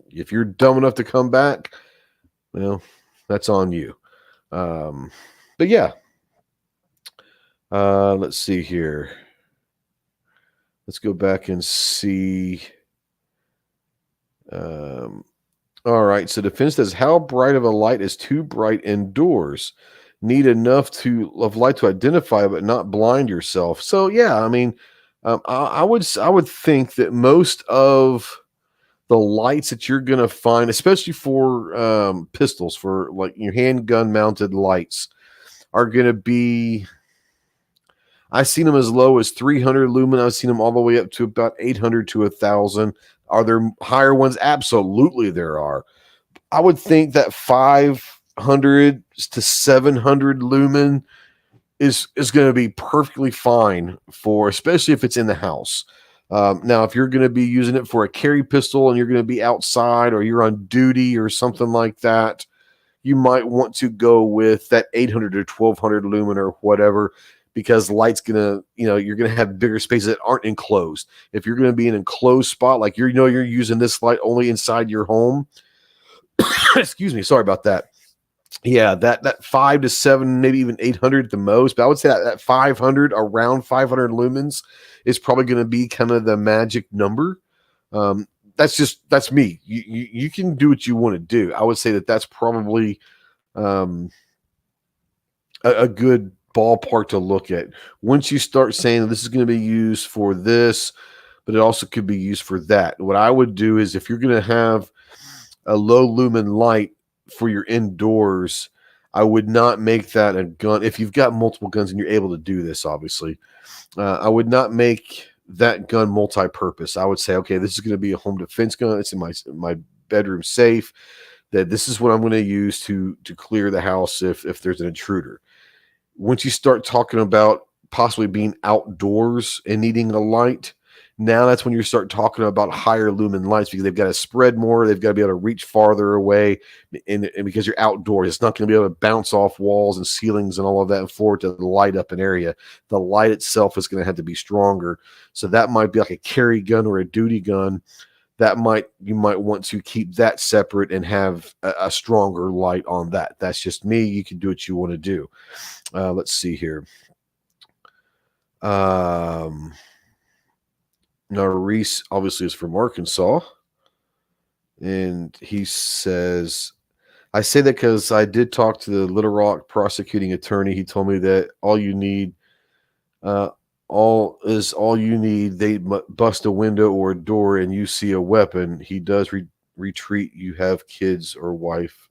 If you're dumb enough to come back, well, that's on you. But yeah, let's see here. Let's go back and see. All right. So defense says, how bright of a light is too bright indoors? Need enough of light to identify, but not blind yourself. So yeah, I mean, I would think that most of the lights that you're going to find, especially for pistols, for like your handgun mounted lights, are going to be, I've seen them as low as 300 lumen. I've seen them all the way up to about 800 to 1,000. Are there higher ones? Absolutely there are. I would think that 500 to 700 lumen is going to be perfectly fine for, especially if it's in the house. Now, if you're going to be using it for a carry pistol and you're going to be outside or you're on duty or something like that, you might want to go with that 800 or 1200 lumen or whatever, because light's going to, you're going to have bigger spaces that aren't enclosed. If you're going to be in an enclosed spot, like you're using this light only inside your home. Excuse me. Sorry about that. Yeah, that 5 to 7, maybe even 800 at the most. But I would say that 500, around 500 lumens is probably going to be kind of the magic number. That's me. You can do what you want to do. I would say that's probably a good ballpark to look at. Once you start saying this is going to be used for this, but it also could be used for that. What I would do is, if you're going to have a low lumen light for your indoors, I would not make that a gun. If you've got multiple guns and you're able to do this, obviously, I would not make that gun multi-purpose. I would say, okay, this is going to be a home defense gun. It's in my bedroom safe. That this is what I'm going to use to clear the house if there's an intruder. Once you start talking about possibly being outdoors and needing a light, now that's when you start talking about higher lumen lights, because they've got to spread more. They've got to be able to reach farther away. And because you're outdoors, it's not going to be able to bounce off walls and ceilings and all of that and for it to light up an area. The light itself is going to have to be stronger. So that might be like a carry gun or a duty gun. You might want to keep that separate and have a stronger light on that. That's just me. You can do what you want to do. Let's see here. Now, Reese obviously is from Arkansas. And he says, I say that because I did talk to the Little Rock prosecuting attorney. He told me that all you need, They bust a window or a door and you see a weapon. He does retreat. You have kids or wife,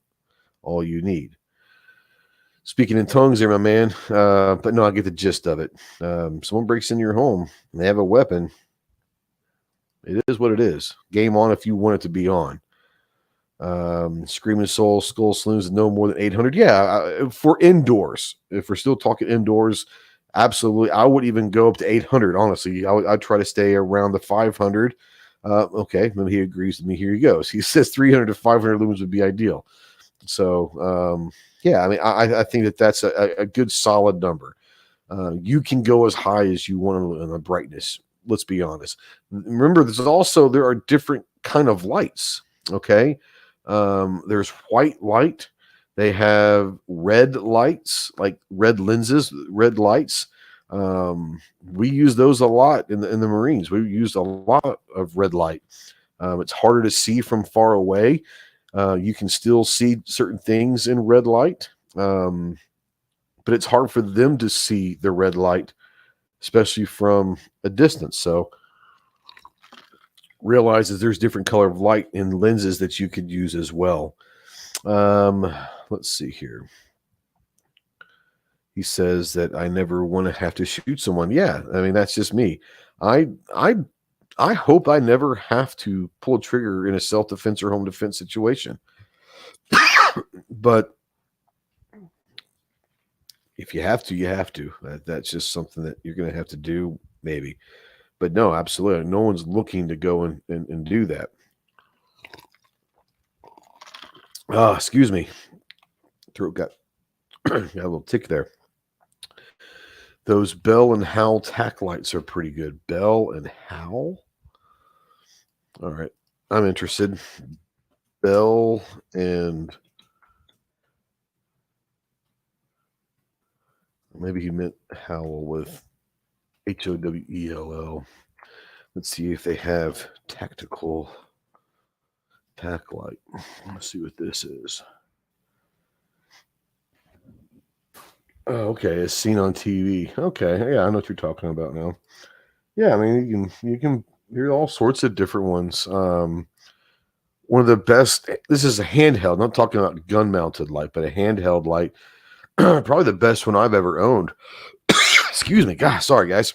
all you need. Speaking in tongues there, my man. But no, I get the gist of it. Someone breaks into your home and they have a weapon. It is what it is. Game on if you want it to be on. Screaming Soul, Skull Saloons, no more than 800. Yeah, for indoors. If we're still talking indoors, absolutely. I would even go up to 800, honestly. I'd try to stay around the 500. Okay, then he agrees with me. Here he goes. He says 300 to 500 lumens would be ideal. So, yeah, I mean, I think that's a good solid number. You can go as high as you want in the brightness. Let's be honest. Remember, there are different kind of lights. Okay. There's white light. They have red lights, like red lenses, red lights. We use those a lot in the Marines. We used a lot of red light. It's harder to see from far away. You can still see certain things in red light. But it's hard for them to see the red light, especially from a distance. So realize that there's different color of light in lenses that you could use as well. Let's see here. He says that I never want to have to shoot someone. Yeah, I mean, that's just me. I hope I never have to pull a trigger in a self-defense or home defense situation. But if you have to, you have to. That's just something that you're going to have to do, maybe. But no, absolutely. No one's looking to go and do that. Excuse me. Throat got a little tick there. Those Bell and Howell tack lights are pretty good. Bell and Howell? All right. I'm interested. Bell and... maybe he meant Howell with Howell. Let's see if they have tactical tack light. Let's see what this is. Oh, okay, it's seen on TV. Okay, yeah, I know what you're talking about now. Yeah, I mean, you can hear all sorts of different ones. One of the best. This is a handheld. I'm not talking about gun-mounted light, but a handheld light. Probably the best one I've ever owned. Excuse me. God, sorry, guys.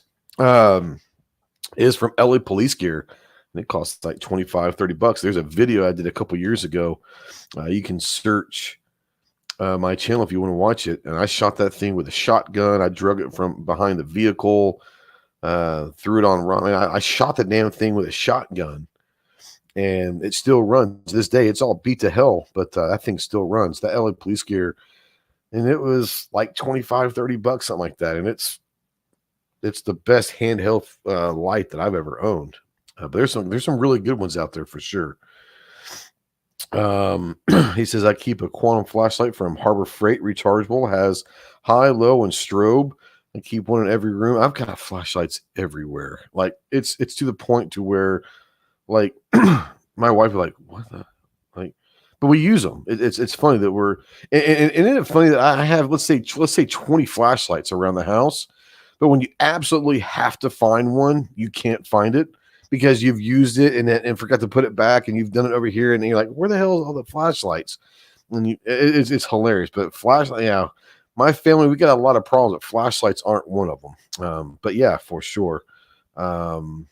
Is from LA Police Gear. And it costs like $25-$30. There's a video I did a couple years ago. You can search my channel if you want to watch it. And I shot that thing with a shotgun. I drug it from behind the vehicle, threw it on run. I shot the damn thing with a shotgun, and it still runs to this day. It's all beat to hell, but that thing still runs. The LA Police Gear, and it was like $25-$30, something like that. And it's the best handheld light that I've ever owned. But there's some really good ones out there for sure. He says, I keep a quantum flashlight from Harbor Freight, rechargeable, has high, low, and strobe. I keep one in every room. I've got flashlights everywhere. Like it's to the point to where, like, my wife is like, what the, like, but we use them. It's funny that we're, and isn't it funny that I have, let's say 20 flashlights around the house, but when you absolutely have to find one, you can't find it, because you've used it and forgot to put it back, and you've done it over here, and you're like, where the hell are all the flashlights? And it's hilarious. But flashlight, yeah, my family, we got a lot of problems, but flashlights aren't one of them. But yeah, for sure. For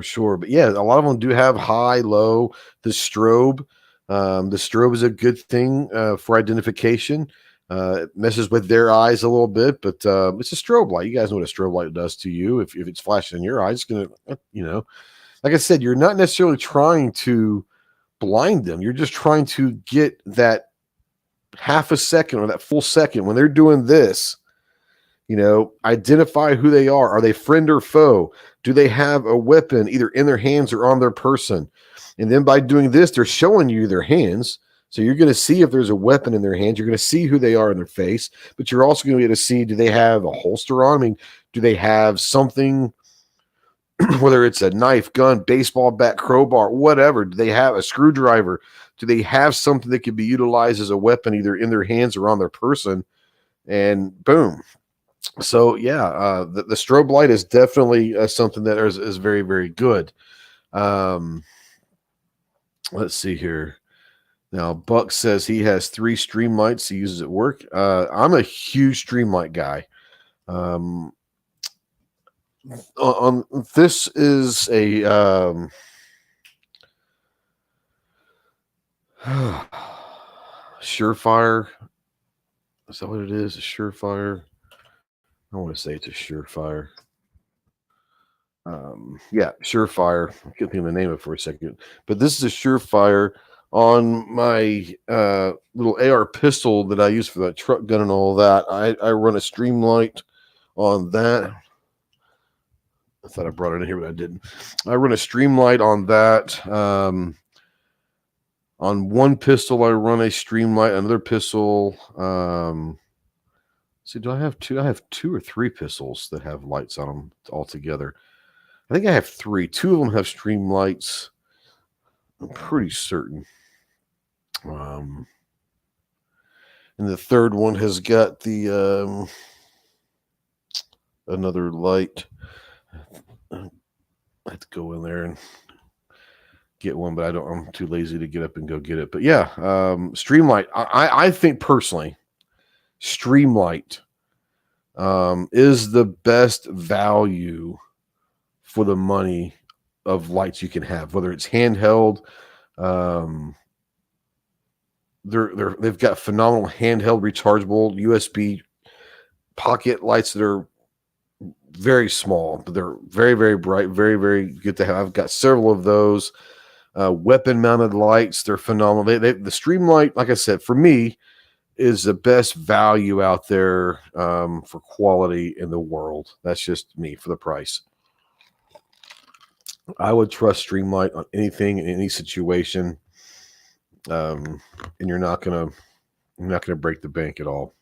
sure. But yeah, a lot of them do have high, low, the strobe. The strobe is a good thing for identification. It messes with their eyes a little bit, but it's a strobe light. You guys know what a strobe light does to you. If it's flashing in your eyes, it's going to, like I said, you're not necessarily trying to blind them. You're just trying to get that half a second or that full second when they're doing this, identify who they are. Are they friend or foe? Do they have a weapon either in their hands or on their person? And then by doing this, they're showing you their hands. So you're going to see if there's a weapon in their hands. You're going to see who they are in their face, but you're also going to be able to see, do they have a holster on? I mean, do they have something, whether it's a knife, gun, baseball bat, crowbar, whatever? Do they have a screwdriver? Do they have something that can be utilized as a weapon either in their hands or on their person? And boom. So, yeah, the strobe light is definitely something that is very, very good. Let's see here. Now, Buck says he has 3 stream lights he uses at work. I'm a huge stream light guy. This is a Surefire. Is that what it is? A Surefire. I want to say it's a Surefire. Yeah, Surefire. I can't think of the name of it for a second. But this is a Surefire. On my little AR pistol that I use for that truck gun and all that, I run a stream light on that. I thought I brought it in here, but I didn't. I run a stream light on that. On one pistol, I run a stream light. Another pistol. See, do I have 2? I have 2 or 3 pistols that have lights on them altogether. I think I have 3. 2 of them have stream lights. I'm pretty certain. And the third one has got the another light. I have to go in there and get one, but I'm too lazy to get up and go get it. But yeah, Streamlight. I think personally, Streamlight is the best value for the money of lights you can have, whether it's handheld. They've got phenomenal handheld rechargeable USB pocket lights that are very small, but they're very, very bright, very, very good to have. I've got several of those. Weapon mounted lights, they're phenomenal. The Streamlight, like I said, for me, is the best value out there for quality in the world. That's just me for the price. I would trust Streamlight on anything in any situation. And you're not gonna break the bank at all.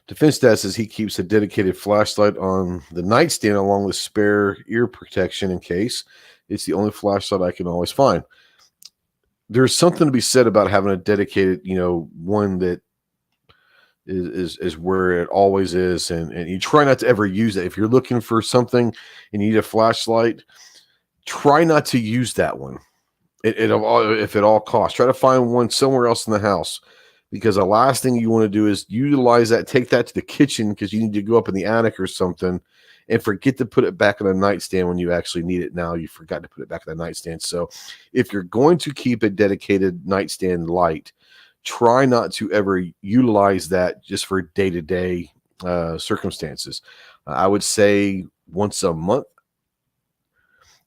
Defense Dad says he keeps a dedicated flashlight on the nightstand along with spare ear protection in case. It's the only flashlight I can always find. There's something to be said about having a dedicated, one that is where it always is, and you try not to ever use it. If you're looking for something and you need a flashlight, try not to use that one. If at all costs, try to find one somewhere else in the house, because the last thing you want to do is utilize that, take that to the kitchen because you need to go up in the attic or something and forget to put it back on a nightstand when you actually need it. Now you forgot to put it back on the nightstand. So if you're going to keep a dedicated nightstand light, try not to ever utilize that just for day-to-day circumstances. I would say once a month,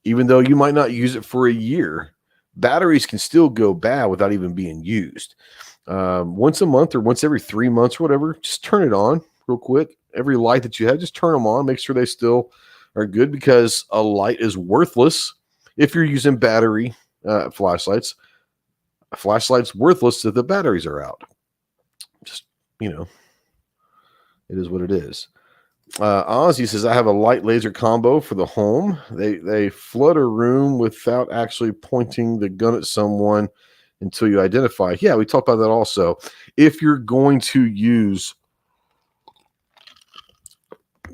even though you might not use it for a year. Batteries can still go bad without even being used. Once a month or once every 3 months or whatever, just turn it on real quick. Every light that you have, just turn them on. Make sure they still are good, because a light is worthless if you're using battery flashlights. A flashlight's worthless if the batteries are out. Just, it is what it is. Ozzy says, I have a light laser combo for the home. They flood a room without actually pointing the gun at someone until you identify. Yeah, we talked about that also. If you're going to use,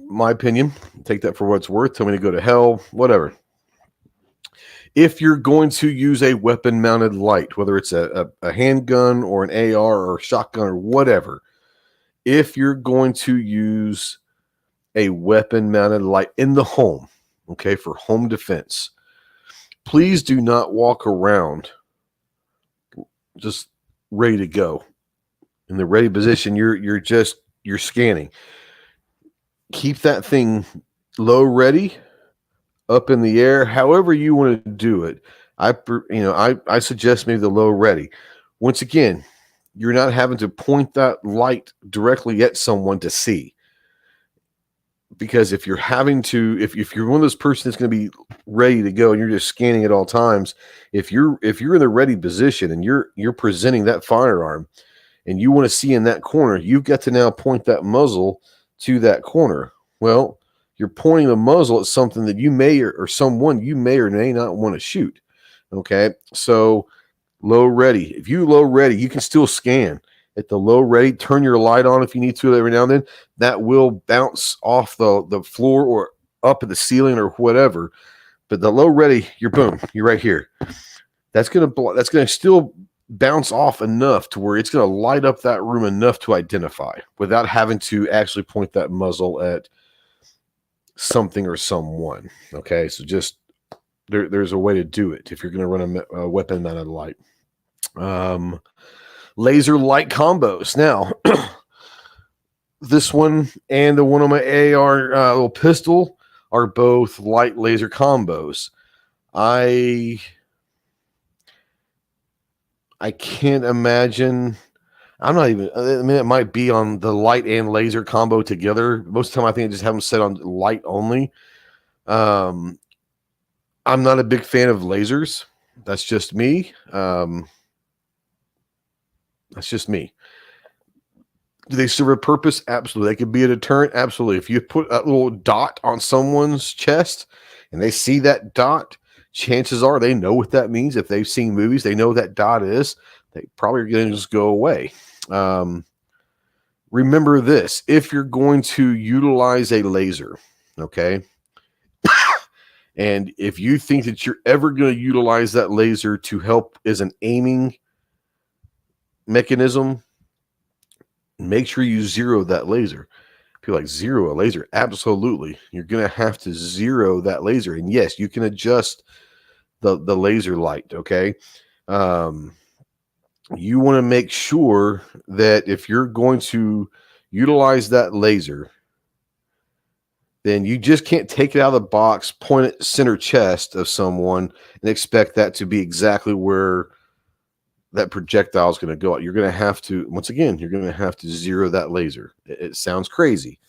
my opinion, take that for what it's worth. Tell me to go to hell, whatever. If you're going to use a weapon mounted light, whether it's a handgun or an AR or shotgun or whatever, if you're going to use a weapon mounted light in the home, okay, for home defense, please do not walk around just ready to go. In the ready position, you're scanning. Keep that thing low ready, up in the air, however you want to do it. I suggest maybe the low ready. Once again, you're not having to point that light directly at someone to see. because if you're having to, if you're one of those persons that's going to be ready to go and you're just scanning at all times, if you're in the ready position and you're presenting that firearm and you want to see in that corner, you've got to now point that muzzle to that corner. Well, you're pointing the muzzle at something that you may or someone you may or may not want to shoot. Okay, so low ready. If you low ready, you can still scan. At the low ready, turn your light on if you need to every now and then. That will bounce off the floor or up at the ceiling or whatever. But the low ready, you're right here. That's gonna still bounce off enough to where it's gonna light up that room enough to identify without having to actually point that muzzle at something or someone. Okay, so just there's a way to do it if you're gonna run a weapon mounted light. Laser light combos. Now, this one and the one on my AR little pistol are both light laser combos. I can't imagine. I'm not even. I mean, it might be on the light and laser combo together. Most of the time, I think I just have them set on light only. I'm not a big fan of lasers. That's just me. That's just me. Do they serve a purpose? Absolutely. They could be a deterrent. Absolutely. If you put a little dot on someone's chest and they see that dot, chances are they know what that means. If they've seen movies, they know what that dot is. They probably are going to just go away. Remember this. If you're going to utilize a laser, okay, and if you think that you're ever going to utilize that laser to help as an aiming mechanism, make sure you zero that laser. People like zero a laser. Absolutely. You're going to have to zero that laser. And yes, you can adjust the laser light. Okay. You want to make sure that if you're going to utilize that laser, then you just can't take it out of the box, point it center chest of someone and expect that to be exactly where that projectile is going to go out. You're going to have to, once again, you're going to have to zero that laser. It sounds crazy.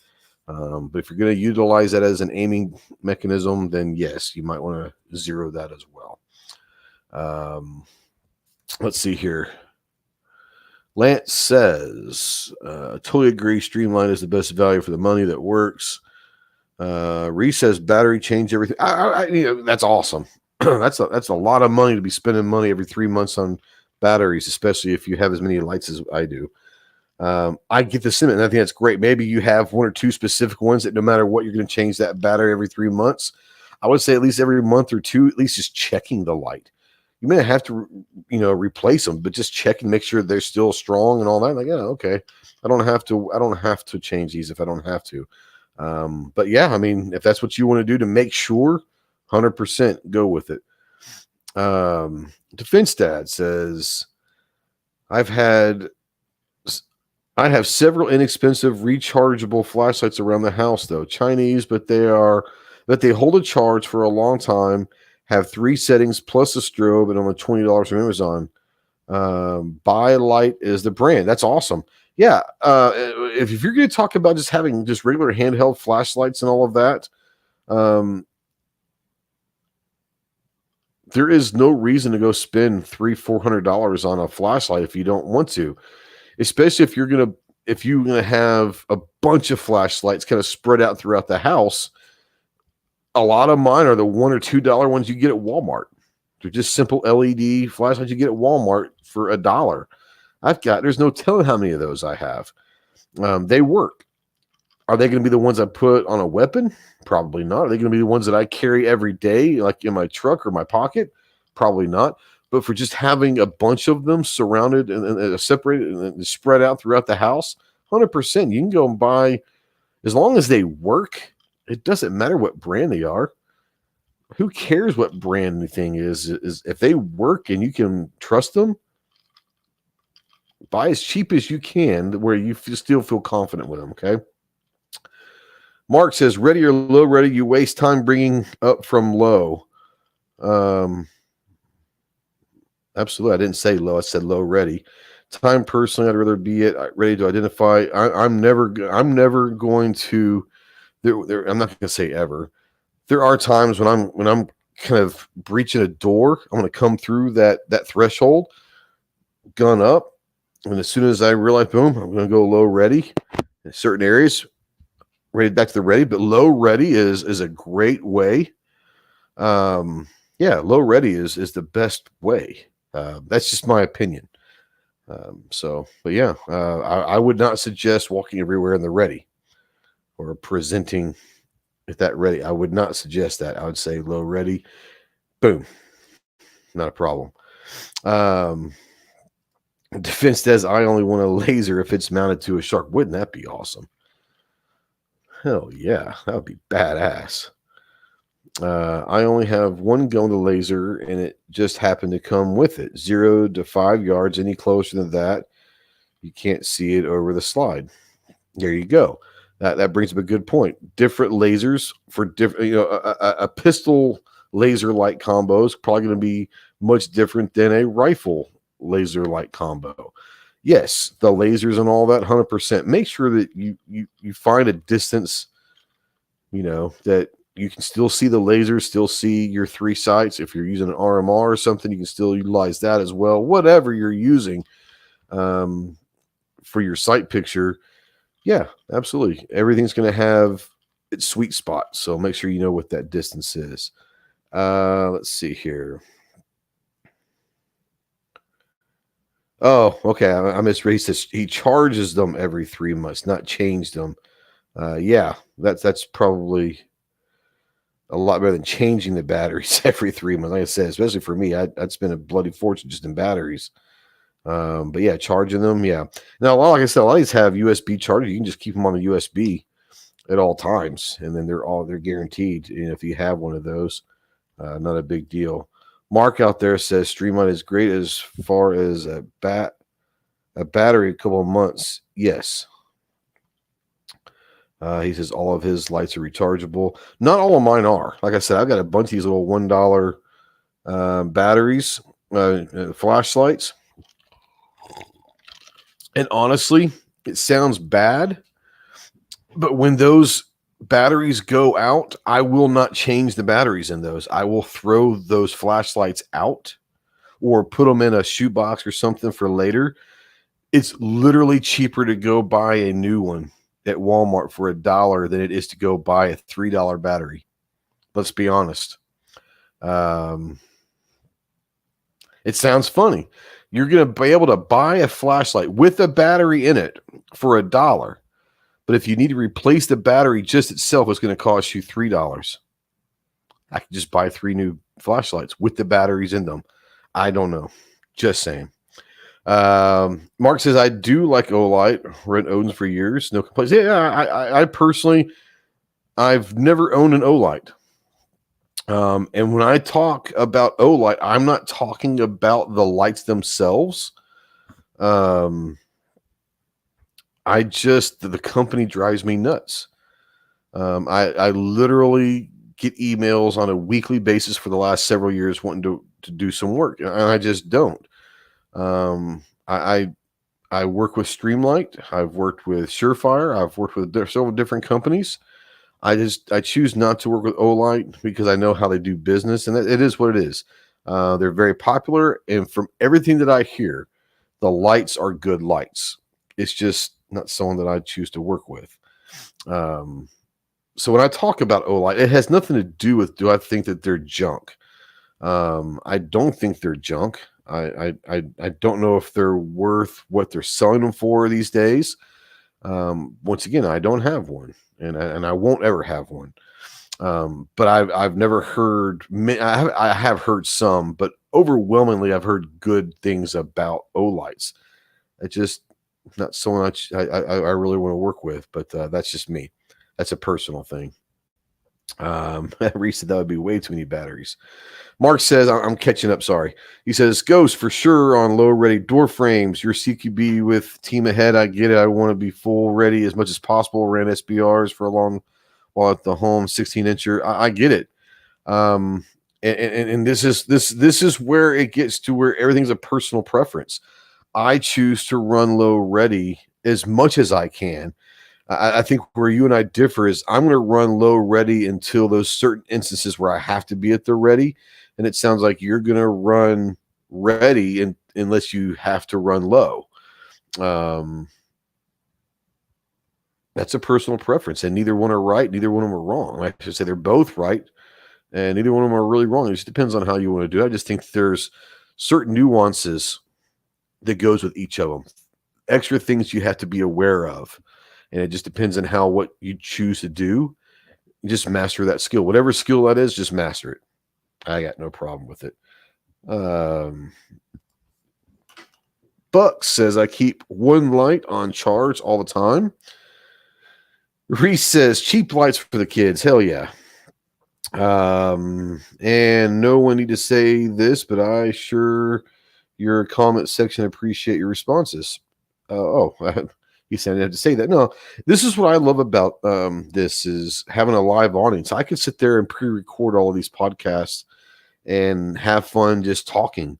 But if you're going to utilize that as an aiming mechanism, then yes, you might want to zero that as well. Let's see here. Lance says, totally agree. Streamline is the best value for the money that works. Reese says battery change everything. That's awesome. That's a lot of money to be spending money every 3 months on batteries, especially if you have as many lights as I do. I get the sentiment, and I think that's great. Maybe you have one or two specific ones that no matter what, you're going to change that battery every 3 months. I would say at least every month or two, at least just checking the light. You may have to, replace them, but just check and make sure they're still strong and all that. Like, yeah, okay. I don't have to change these if I don't have to. But yeah, I mean, if that's what you want to do to make sure, 100% go with it. Defense Dad says, I have several inexpensive rechargeable flashlights around the house, though. Chinese, but they hold a charge for a long time, have 3 settings plus a strobe, and only $20 from Amazon. Buy Light is the brand. That's awesome. Yeah. If you're going to talk about just having just regular handheld flashlights and all of that, there is no reason to go spend $300-$400 on a flashlight if you don't want to, especially if you're going to have a bunch of flashlights kind of spread out throughout the house. A lot of mine are the $1 or $2 ones you get at Walmart. They're just simple LED flashlights you get at Walmart for $1. There's no telling how many of those I have. They work. Are they going to be the ones I put on a weapon? Probably not. Are they going to be the ones that I carry every day, like in my truck or my pocket? Probably not. But for just having a bunch of them surrounded and separated and spread out throughout the house, 100%. You can go and buy, as long as they work, it doesn't matter what brand they are. Who cares what brand anything is if they work and you can trust them, buy as cheap as you can where you still feel confident with them, okay? Mark says, ready or low ready, you waste time bringing up from low. Absolutely. I didn't say low. I said low ready. Time personally, I'd rather be ready to identify. I'm never going to I'm not going to say ever. There are times when I'm kind of breaching a door. I'm going to come through that threshold, gun up, and as soon as I realize, boom, I'm going to go low ready in certain areas. Ready back to the ready, but low ready is a great way. Low ready is the best way. That's just my opinion. I would not suggest walking everywhere in the ready or presenting at that ready. I would not suggest that. I would say low ready, boom, not a problem. Defense says, I only want a laser if it's mounted to a shark. Wouldn't that be awesome? Hell yeah, that would be badass. I only have one gun with a laser, and it just happened to come with it. 0 to 5 yards. Any closer than that, you can't see it over the slide. There you go. That brings up a good point. Different lasers for different. A pistol laser light combo is probably going to be much different than a rifle laser light combo. Yes, the lasers and all that, 100%. Make sure that you find a distance, that you can still see the laser, still see your 3 sights. If you're using an RMR or something, you can still utilize that as well. Whatever you're using for your sight picture, yeah, absolutely. Everything's going to have its sweet spot. So make sure you know what that distance is. Let's see here. Oh, okay. I misread this. He charges them every 3 months, not changed them. That's probably a lot better than changing the batteries every 3 months. Like I said, especially for me, I'd spend a bloody fortune just in batteries. But yeah, charging them. Yeah. Now, like I said, a lot of these have USB chargers. You can just keep them on the USB at all times, and then they're guaranteed. And if you have one of those, not a big deal. Mark out there says Streamline is great as far as a battery a couple of months. Yes. He says all of his lights are rechargeable. Not all of mine are. Like I said, I've got a bunch of these little $1 batteries, flashlights. And honestly, it sounds bad, but when those batteries go out, I will not change the batteries in those. I will throw those flashlights out or put them in a shoebox or something for later. It's literally cheaper to go buy a new one at Walmart for $1 than it is to go buy a $3 battery. Let's be honest. It sounds funny. You're going to be able to buy a flashlight with a battery in it for $1. But if you need to replace the battery just itself, it's going to cost you $3. I can just buy 3 new flashlights with the batteries in them. I don't know. Just saying. Mark says, I do like Olight. Rent Odin's for years. No complaints. Yeah, I personally, I've never owned an Olight. And when I talk about Olight, I'm not talking about the lights themselves. The company drives me nuts. I literally get emails on a weekly basis for the last several years wanting to do some work, and I just don't. I work with Streamlight. I've worked with Surefire. I've worked with several different companies. I choose not to work with Olight because I know how they do business, and it is what it is. They're very popular, and from everything that I hear, the lights are good lights. It's just not someone that I choose to work with. So when I talk about Olight, it has nothing to do with, do I think that they're junk? I don't think they're junk. I don't know if they're worth what they're selling them for these days. Once again, I don't have one, and I won't ever have one. But I've never heard. I have heard some, but overwhelmingly, I've heard good things about Olights. It's just not someone I really want to work with. But that's just me. That's a personal thing. Reese said that would be way too many batteries. Mark says, I'm catching up. Sorry. He says, Ghost for sure on low ready door frames. Your CQB with team ahead. I get it. I want to be full ready as much as possible. Ran SBRs for a long while at the home 16-incher. I get it. And this is where it gets to where everything's a personal preference. I choose to run low ready as much as I can I think where you and I differ is I'm going to run low ready until those certain instances where I have to be at the ready. And it sounds like you're going to run ready unless you have to run low. That's a personal preference, and neither one are right. Neither one of them are wrong. I should say they're both right, and neither one of them are really wrong. It just depends on how you want to do it. I just think there's certain nuances that goes with each of them, extra things you have to be aware of, and it just depends on what you choose to do. You just master that skill, whatever skill that is. Just master it. I got no problem with it. Buck says I keep one light on charge all the time. Reese says cheap lights for the kids. Hell yeah. And no one need to say this, but I sure your comment section appreciate your responses. He said I have to say that. No, this is what I love about this is having a live audience. I could sit there and pre-record all of these podcasts and have fun just talking.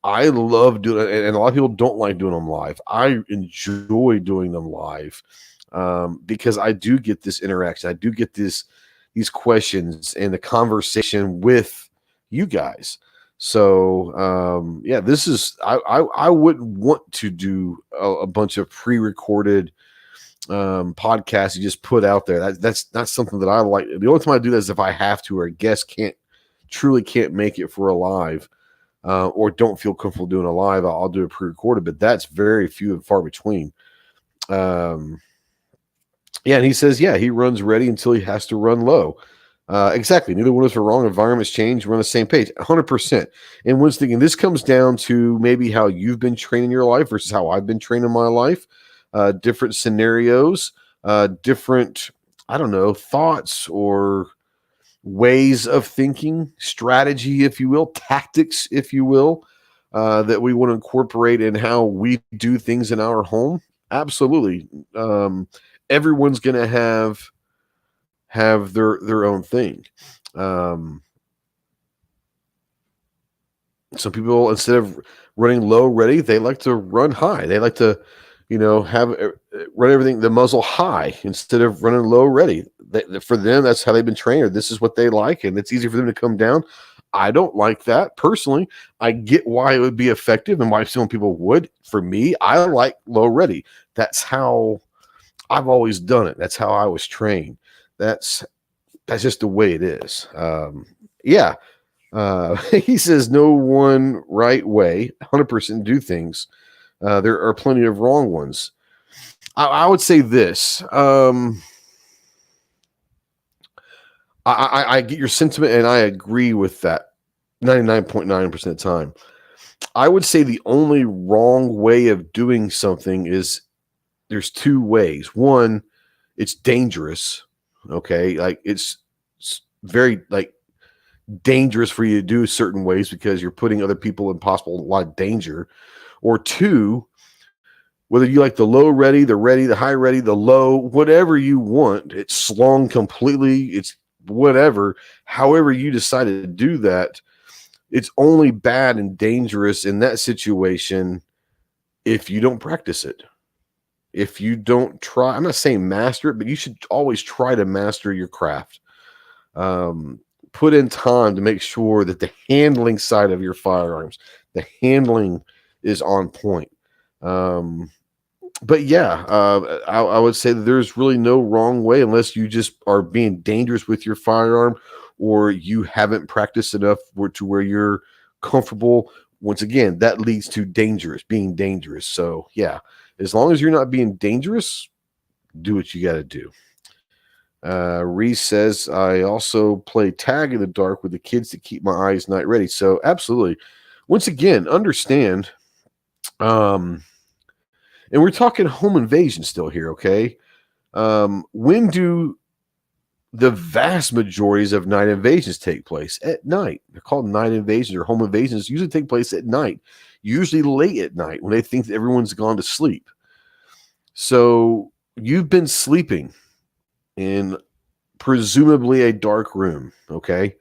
I love doing it, and a lot of people don't like doing them live. I enjoy doing them live. Because I do get this interaction. I do get these questions and the conversation with you guys. So, this is, I wouldn't want to do a bunch of pre-recorded podcasts you just put out there. That's not something that I like. The only time I do that is if I have to, or a guest truly can't make it for a live, or don't feel comfortable doing a live, I'll do a pre-recorded, but that's very few and far between. Yeah, and he says, he runs ready until he has to run low. Exactly. Neither one of us are wrong. Environments change. We're on the same page, 100%. And once again, this comes down to maybe how you've been training your life versus how I've been training my life. Different scenarios, different, thoughts or ways of thinking, strategy, if you will, tactics, if you will, that we want to incorporate in how we do things in our home. Absolutely. Everyone's going to have their own thing. Some people, instead of running low ready, they like to run high. They like to, run everything, the muzzle high instead of running low ready. For them, that's how they've been trained. This is what they like, and it's easy for them to come down. I don't like that personally. I get why it would be effective and why some people would. For me, I like low ready. That's how I've always done it. That's how I was trained. That's just the way it is. He says no one right way, 100% do things. There are plenty of wrong ones. I would say this. I get your sentiment, and I agree with that 99.9% of the time. I would say the only wrong way of doing something is there's two ways. One, it's dangerous. Okay. Like it's very dangerous for you to do certain ways because you're putting other people in a lot of danger. Or two, whether you like the low ready, the high ready, the low, whatever you want, it's slung completely. It's whatever, however you decide to do that, it's only bad and dangerous in that situation if you don't practice it. If you don't try, I'm not saying master it, but you should always try to master your craft. Put in time to make sure that the handling side of your firearms, the handling is on point. But yeah, I would say that there's really no wrong way unless you just are being dangerous with your firearm or you haven't practiced enough to where you're comfortable. Once again, that leads to being dangerous. So yeah, as long as you're not being dangerous, do what you got to do. Reese says, I also play tag in the dark with the kids to keep my eyes night ready. So absolutely. Once again, understand, and we're talking home invasion still here, okay? When do the vast majorities of night invasions take place? At night. They're called night invasions or home invasions. Usually take place at night, usually late at night when they think that everyone's gone to sleep. So you've been sleeping in presumably a dark room, okay?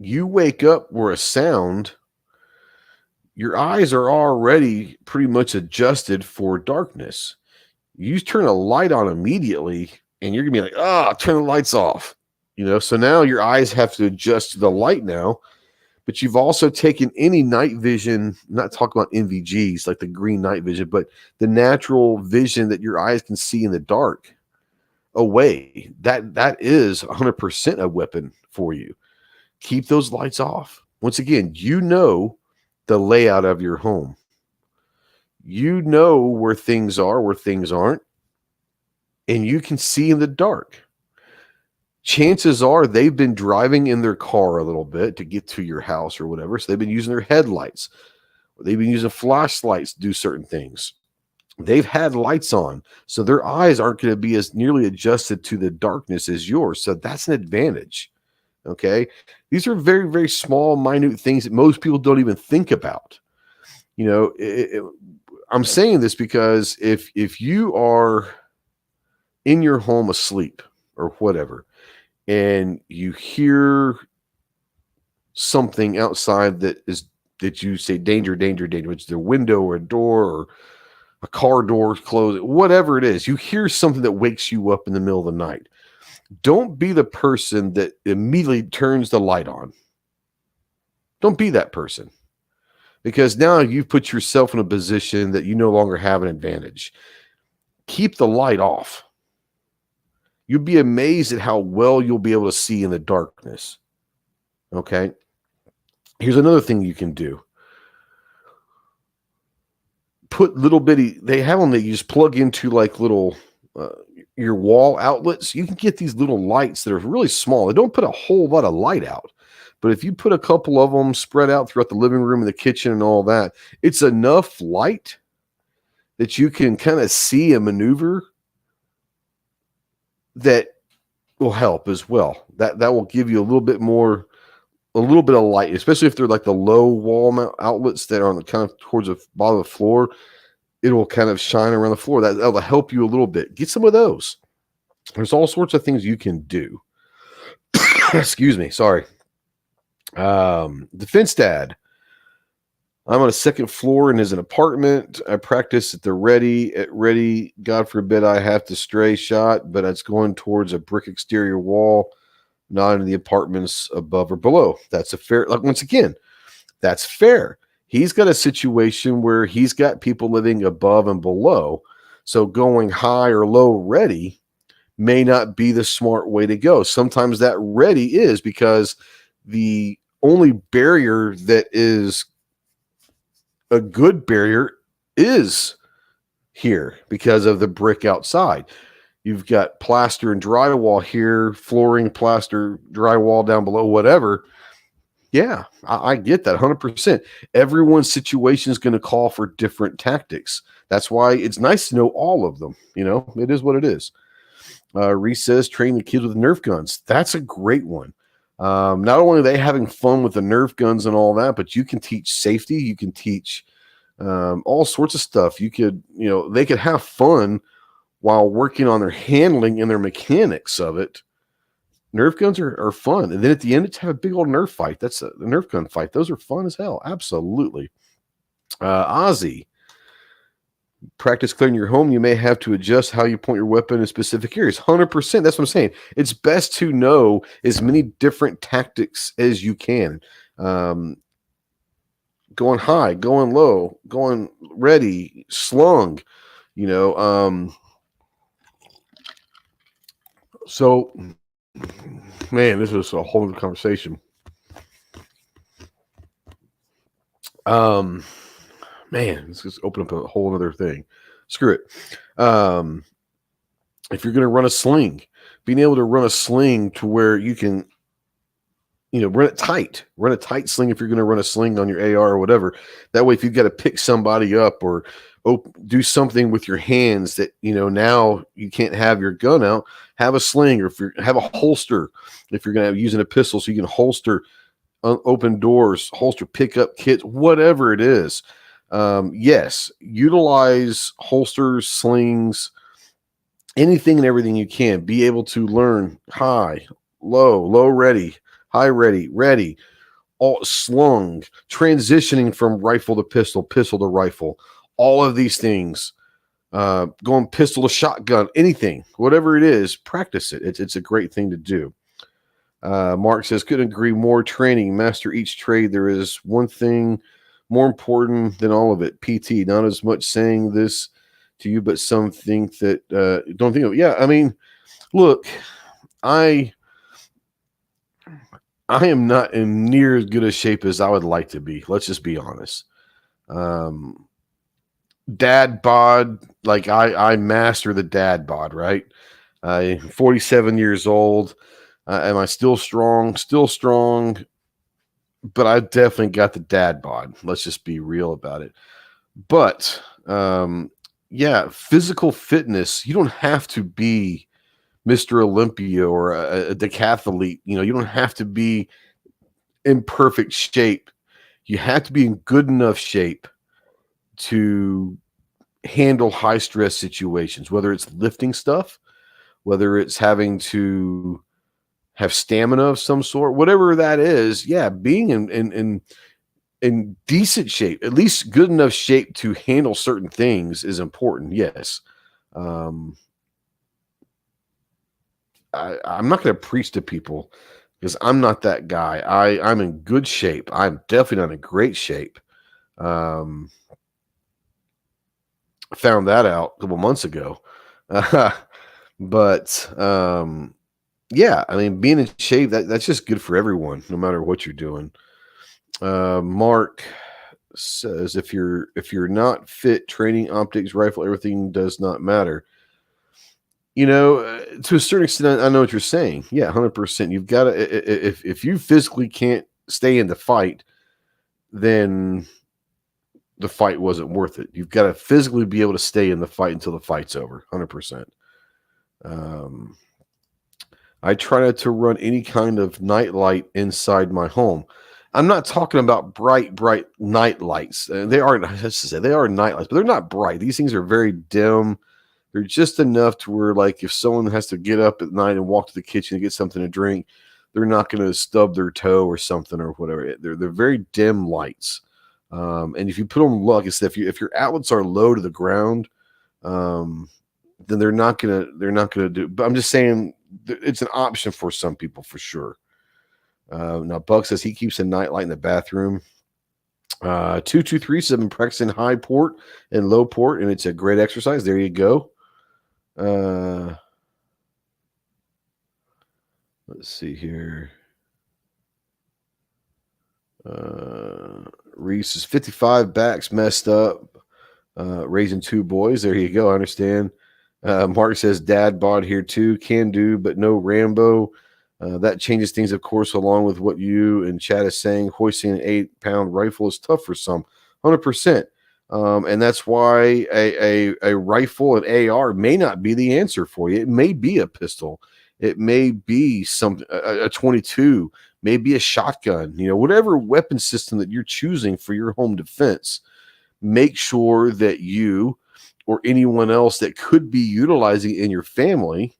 You wake up where a sound, your eyes are already pretty much adjusted for darkness. You turn a light on immediately and you're gonna be like, turn the lights off. So now your eyes have to adjust to the light now, but you've also taken any night vision, not talking about NVGs like the green night vision, but the natural vision that your eyes can see in the dark away. That is 100% a weapon for you. Keep those lights off. Once again, the layout of your home. You know where things are, where things aren't, and you can see in the dark. Chances are they've been driving in their car a little bit to get to your house or whatever, so they've been using their headlights, or they've been using flashlights to do certain things. They've had lights on, so their eyes aren't going to be as nearly adjusted to the darkness as yours, so that's an advantage. Okay? These are very, very small, minute things that most people don't even think about. I'm saying this because if you are in your home asleep or whatever, and you hear something outside that you say danger, danger, danger, it's the window or a door or a car door closed, whatever it is, you hear something that wakes you up in the middle of the night. Don't be the person that immediately turns the light on. Don't be that person, because now you've put yourself in a position that you no longer have an advantage. Keep the light off. You'll be amazed at how well you'll be able to see in the darkness. Okay? Here's another thing you can do. Put little bitty, they have them that you just plug into like little, your wall outlets. You can get these little lights that are really small. They don't put a whole lot of light out. But if you put a couple of them spread out throughout the living room and the kitchen and all that, it's enough light that you can kind of see and maneuver. That will help as well. That will give you a little bit of light, especially if they're like the low wall mount outlets that are on the kind of towards the bottom of the floor. It will kind of shine around the floor. That'll help you a little bit. Get some of those. There's all sorts of things you can do. Excuse me. Sorry. Defense Dad. I'm on a second floor and is an apartment. I practice at the ready. God forbid I have to stray shot, but it's going towards a brick exterior wall, not in the apartments above or below. That's a fair, like, once again, that's fair. He's got a situation where he's got people living above and below. So going high or low ready may not be the smart way to go. Sometimes that ready is because the only barrier that is a good barrier is here because of the brick outside. You've got plaster and drywall here, flooring, plaster, drywall down below, whatever. Yeah, I get that 100%. Everyone's situation is going to call for different tactics. That's why it's nice to know all of them. It is what it is. Reese says, train the kids with Nerf guns. That's a great one. Not only are they having fun with the Nerf guns and all that, but you can teach safety. You can teach all sorts of stuff. You could, they could have fun while working on their handling and their mechanics of it. Nerf guns are fun. And then at the end, it's have a big old Nerf fight. That's the Nerf gun fight. Those are fun as hell. Absolutely. Ozzy. Practice clearing your home. You may have to adjust how you point your weapon in specific areas. 100%. That's what I'm saying. It's best to know as many different tactics as you can. Going high, going low, going ready, slung, so, man, this is a whole other conversation. Man, let's just open up a whole other thing. Screw it. If you're going to run a sling, being able to run a sling to where you can, run it tight. Run a tight sling if you're going to run a sling on your AR or whatever. That way, if you've got to pick somebody up or do something with your hands that, now you can't have your gun out, have a sling, or if you have a holster, if you're going to have using a pistol so you can holster, open doors, holster pickup kits, whatever it is. Yes, utilize holsters, slings, anything and everything you can. Be able to learn high, low ready, high ready, all slung, transitioning from rifle to pistol, pistol to rifle, all of these things, going pistol to shotgun, anything, whatever it is, practice it. It's a great thing to do. Mark says, couldn't agree more. Training, master each trade. There is one thing more important than all of it. PT, not as much saying this to you, but some think that don't think of it. Yeah, I mean, look, I am not in near as good a shape as I would like to be. Let's just be honest. Dad bod, like I master the dad bod, right? I'm 47 years old. Am I still strong? Still strong, but I definitely got the dad bod. Let's just be real about it. But yeah, physical fitness, you don't have to be Mr. Olympia or a decathlete. You know, you don't have to be in perfect shape. You have to be in good enough shape to handle high stress situations, whether it's lifting stuff, whether it's having to have stamina of some sort, whatever that is. Yeah, being in decent shape, at least good enough shape to handle certain things is important. Yes. I'm not going to preach to people because I'm not that guy. I'm in good shape. I'm definitely not in great shape. Found that out a couple months ago. But yeah, I mean, being in shape, that's just good for everyone, no matter what you're doing. Mark says, if you're not fit, training, optics, rifle, everything does not matter. You know, to a certain extent, I know what you're saying. Yeah, 100%. You've got to, if you physically can't stay in the fight, then the fight wasn't worth it. You've got to physically be able to stay in the fight until the fight's over, 100%. I try not to run any kind of night light inside my home. I'm not talking about bright night lights. They are night lights, but they're not bright. These things are very dim. They're just enough to where, like, if someone has to get up at night and walk to the kitchen to get something to drink, they're not going to stub their toe or something or whatever. They're very dim lights. And if you put them, like I said, if your outlets are low to the ground, then they're not gonna do. But I'm just saying it's an option for some people for sure. Now Buck says he keeps a nightlight in the bathroom. 223 says I've been practicing high port and low port, and it's a great exercise. There you go. Let's see here. Reese is 55, backs messed up, raising two boys. There you go. I understand. Mark says dad bod here too, can do, but no Rambo. That changes things, of course, along with what you and Chad is saying. Hoisting an 8-pound rifle is tough for some, 100%. And that's why a rifle, an AR, may not be the answer for you. It may be a pistol. It may be a 22, maybe a shotgun. You know, whatever weapon system that you're choosing for your home defense, make sure that you or anyone else that could be utilizing it in your family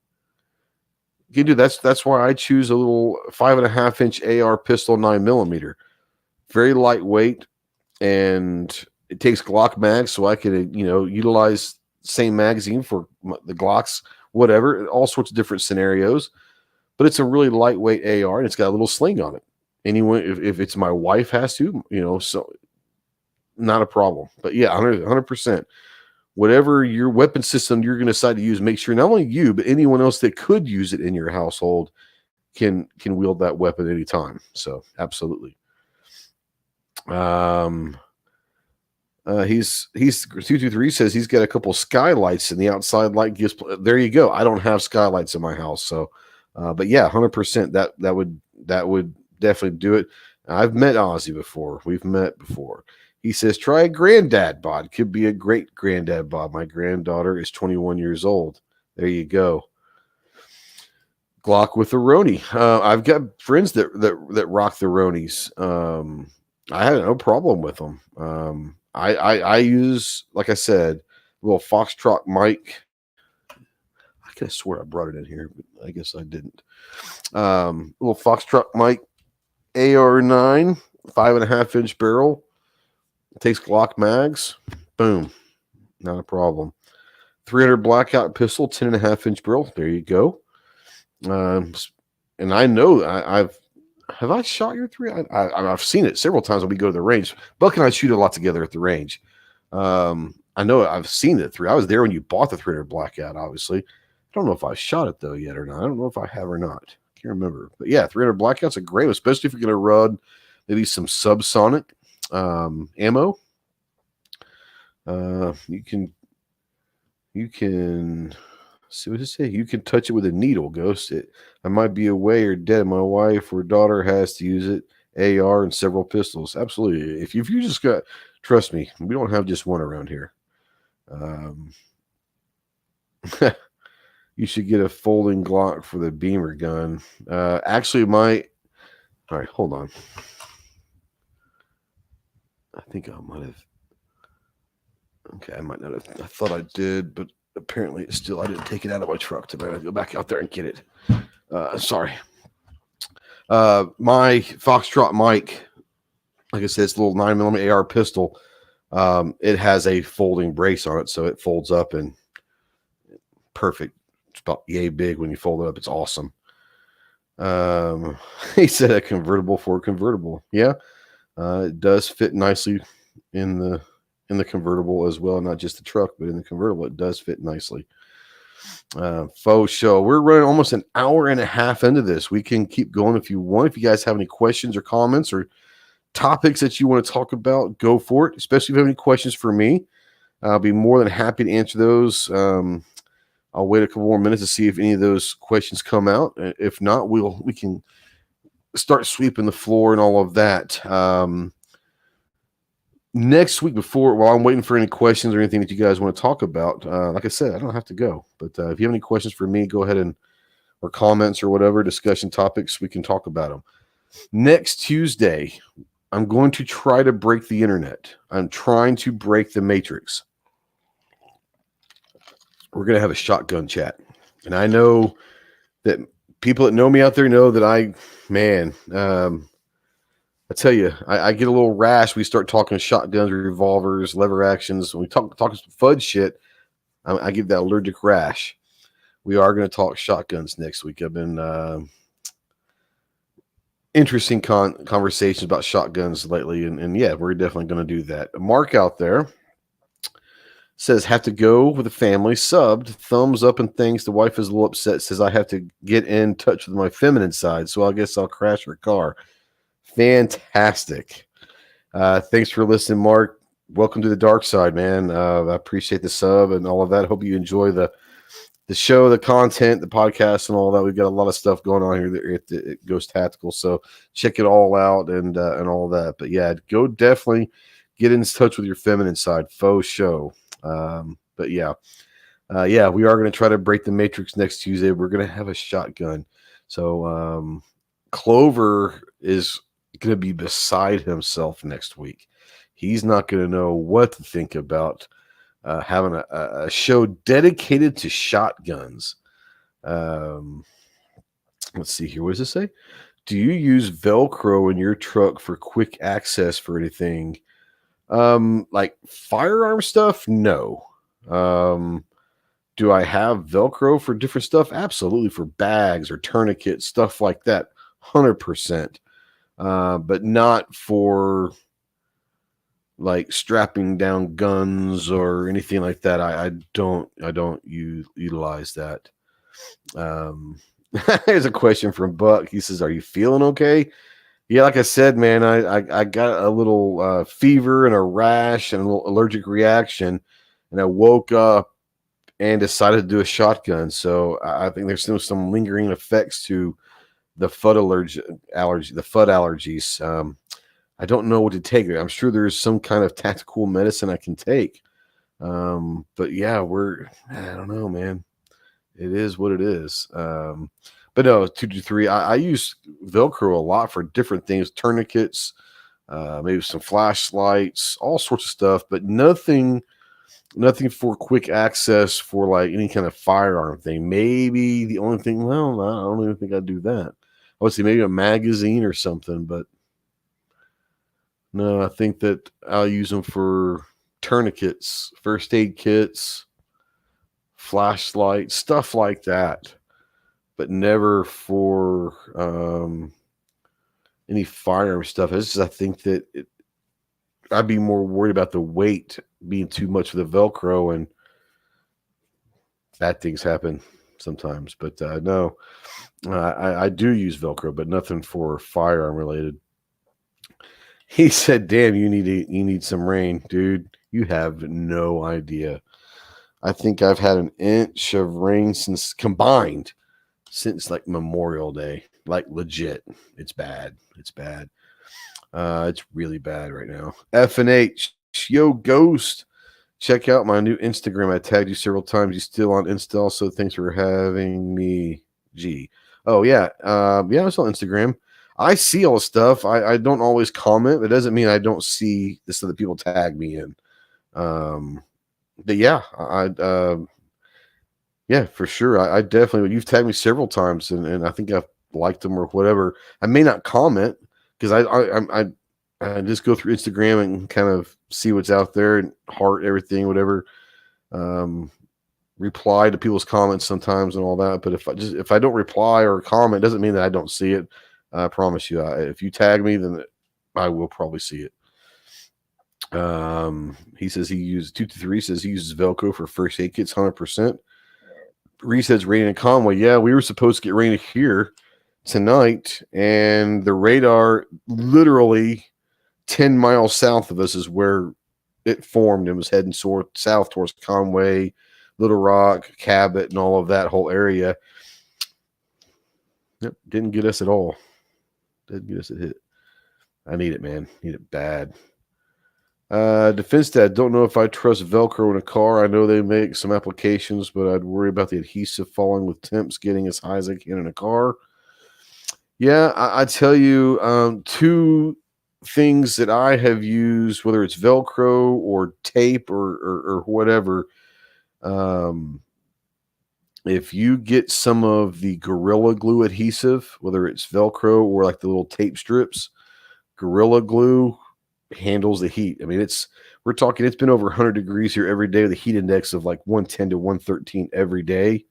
can do. That's why I choose a little 5.5-inch AR pistol, 9mm. Very lightweight, and it takes Glock mags, so I can, utilize the same magazine for the Glocks, whatever, all sorts of different scenarios. But it's a really lightweight AR, and it's got a little sling on it. Anyone, if it's my wife has to, so not a problem. But yeah, 100%. Whatever your weapon system you're going to decide to use, make sure not only you, but anyone else that could use it in your household can wield that weapon anytime. So absolutely. He's 223 says he's got a couple skylights in the outside light gives. There you go. I don't have skylights in my house, so but yeah, 100% that would definitely do it. I've met Ozzy before. We've met before. He says try a granddad bod. Could be a great granddad bod. My granddaughter is 21 years old. There you go. Glock with the Roni. I've got friends that rock the Ronis. I had no problem with them. I use, like I said, a little Foxtrot mic. I could have swore I brought it in here, but I guess I didn't. Little Foxtrot mic. AR-9, 5.5-inch barrel. Takes Glock mags. Boom. Not a problem. 300 blackout pistol, 10.5-inch barrel. There you go. And I know have I shot your 3? I've seen it several times when we go to the range. Buck and I shoot a lot together at the range. I know I've seen the 3. I was there when you bought the 300 blackout, obviously. I don't know if I shot it though yet or not. I don't know if I have or not. Can't remember. But yeah, 300 blackout's a great one, especially if you're going to run maybe some subsonic ammo. You can see what does it say. You can touch it with a needle, Ghost. I might be away or dead. My wife or daughter has to use it. AR and several pistols. Absolutely. If you just got, trust me, we don't have just one around here. You should get a folding Glock for the Beamer gun. Actually, all right, hold on. I think I might have. Okay, I might not have. I thought I did, but apparently I didn't take it out of my truck today. I go back out there and get it. Sorry. My Foxtrot mic, like I said, it's a little 9mm AR pistol. It has a folding brace on it, so it folds up and perfect. It's about yay big when you fold it up. It's awesome. He said a convertible for a convertible. Yeah, it does fit nicely in the convertible as well, not just the truck, but in the convertible, it does fit nicely. Faux show. We're running almost an hour and a half into this. We can keep going if you want. If you guys have any questions or comments or topics that you want to talk about, go for it. Especially if you have any questions for me, I'll be more than happy to answer those. I'll wait a couple more minutes to see if any of those questions come out. If not, we can start sweeping the floor and all of that. Next week, while I'm waiting for any questions or anything that you guys want to talk about, like I said, I don't have to go. But if you have any questions for me, go ahead or comments or whatever, discussion topics, we can talk about them. Next Tuesday, I'm going to try to break the internet. I'm trying to break the matrix. We're going to have a shotgun chat. And I know that people that know me out there know that I tell you, I get a little rash. We start talking shotguns, revolvers, lever actions. When we talk fudge shit, I get that allergic rash. We are going to talk shotguns next week. I've been interesting conversations about shotguns lately. And yeah, we're definitely going to do that. Mark out there says, have to go with the family. Subbed, thumbs up and things. The wife is a little upset. Says, I have to get in touch with my feminine side. So I guess I'll crash her car. Fantastic. Thanks for listening, Mark. Welcome to the dark side, man. I appreciate the sub and all of that. Hope you enjoy the show, the content, the podcast, and all that. We've got a lot of stuff going on here at Ghost Tactical, so check it all out and all that. But yeah, go definitely get in touch with your feminine side. Faux show. But yeah, we are going to try to break the matrix next Tuesday. We're going to have a shotgun. So Clover is going to be beside himself next week. He's not going to know what to think about having a show dedicated to shotguns. Let's see here. What does it say? Do you use Velcro in your truck for quick access for anything? Like firearm stuff? No. Do I have Velcro for different stuff? Absolutely. For bags or tourniquets, stuff like that. 100%. But not for like strapping down guns or anything like that. I don't utilize that. Here's a question from Buck. He says, are you feeling okay? Yeah, like I said, man, I got a little fever and a rash and a little allergic reaction, and I woke up and decided to do a shotgun. So I think there's still some lingering effects to the FUD allergies. I don't know what to take. I'm sure there's some kind of tactical medicine I can take. But yeah, I don't know, man. It is what it is. But no, 2 to 3. I use Velcro a lot for different things, tourniquets, maybe some flashlights, all sorts of stuff, but nothing for quick access for like any kind of firearm thing. Maybe the only thing, well, I don't even think I'd do that. would say maybe a magazine or something, but no, I think that I'll use them for tourniquets, first aid kits, flashlights, stuff like that, but never for any firearm stuff. It's just, I think that I'd be more worried about the weight being too much of the Velcro, and bad things happen sometimes. But no, I do use Velcro, but nothing for firearm related. He said, "Damn, you need some rain, dude. You have no idea. I think I've had an inch of rain combined since like Memorial Day. Like legit, it's bad. It's bad. It's really bad right now. F&H, yo, Ghost. Check out my new Instagram. I tagged you several times. You still on Insta? Also, thanks for having me. G. Oh yeah, yeah. I was on Instagram. I see all the stuff. I don't always comment. It doesn't mean I don't see the stuff that people tag me in. But yeah, yeah, for sure. I definitely. You've tagged me several times, and I think I've liked them or whatever. I may not comment because I just go through Instagram and kind of see what's out there and heart everything, whatever. Reply to people's comments sometimes and all that. But if I don't reply or comment, it doesn't mean that I don't see it. I promise you. If you tag me, then I will probably see it. He says he uses 223 says he uses Velcro for first aid kits 100%. Reese says raining in Conway. Yeah, we were supposed to get rain here tonight, and the radar literally 10 miles south of us is where it formed and was heading south towards Conway, Little Rock, Cabot, and all of that whole area. Yep, didn't get us at all. Didn't get us a hit. I need it, man. Need it bad. Defense Dad, don't know if I trust Velcro in a car. I know they make some applications, but I'd worry about the adhesive falling with temps getting as high as I can in a car. Yeah, I tell you, two things that I have used, whether it's Velcro or tape or whatever. If you get some of the Gorilla Glue adhesive, whether it's Velcro or like the little tape strips, Gorilla Glue handles the heat. I mean, we're talking, it's been over 100 degrees here every day with a heat index of like 110 to 113 every day.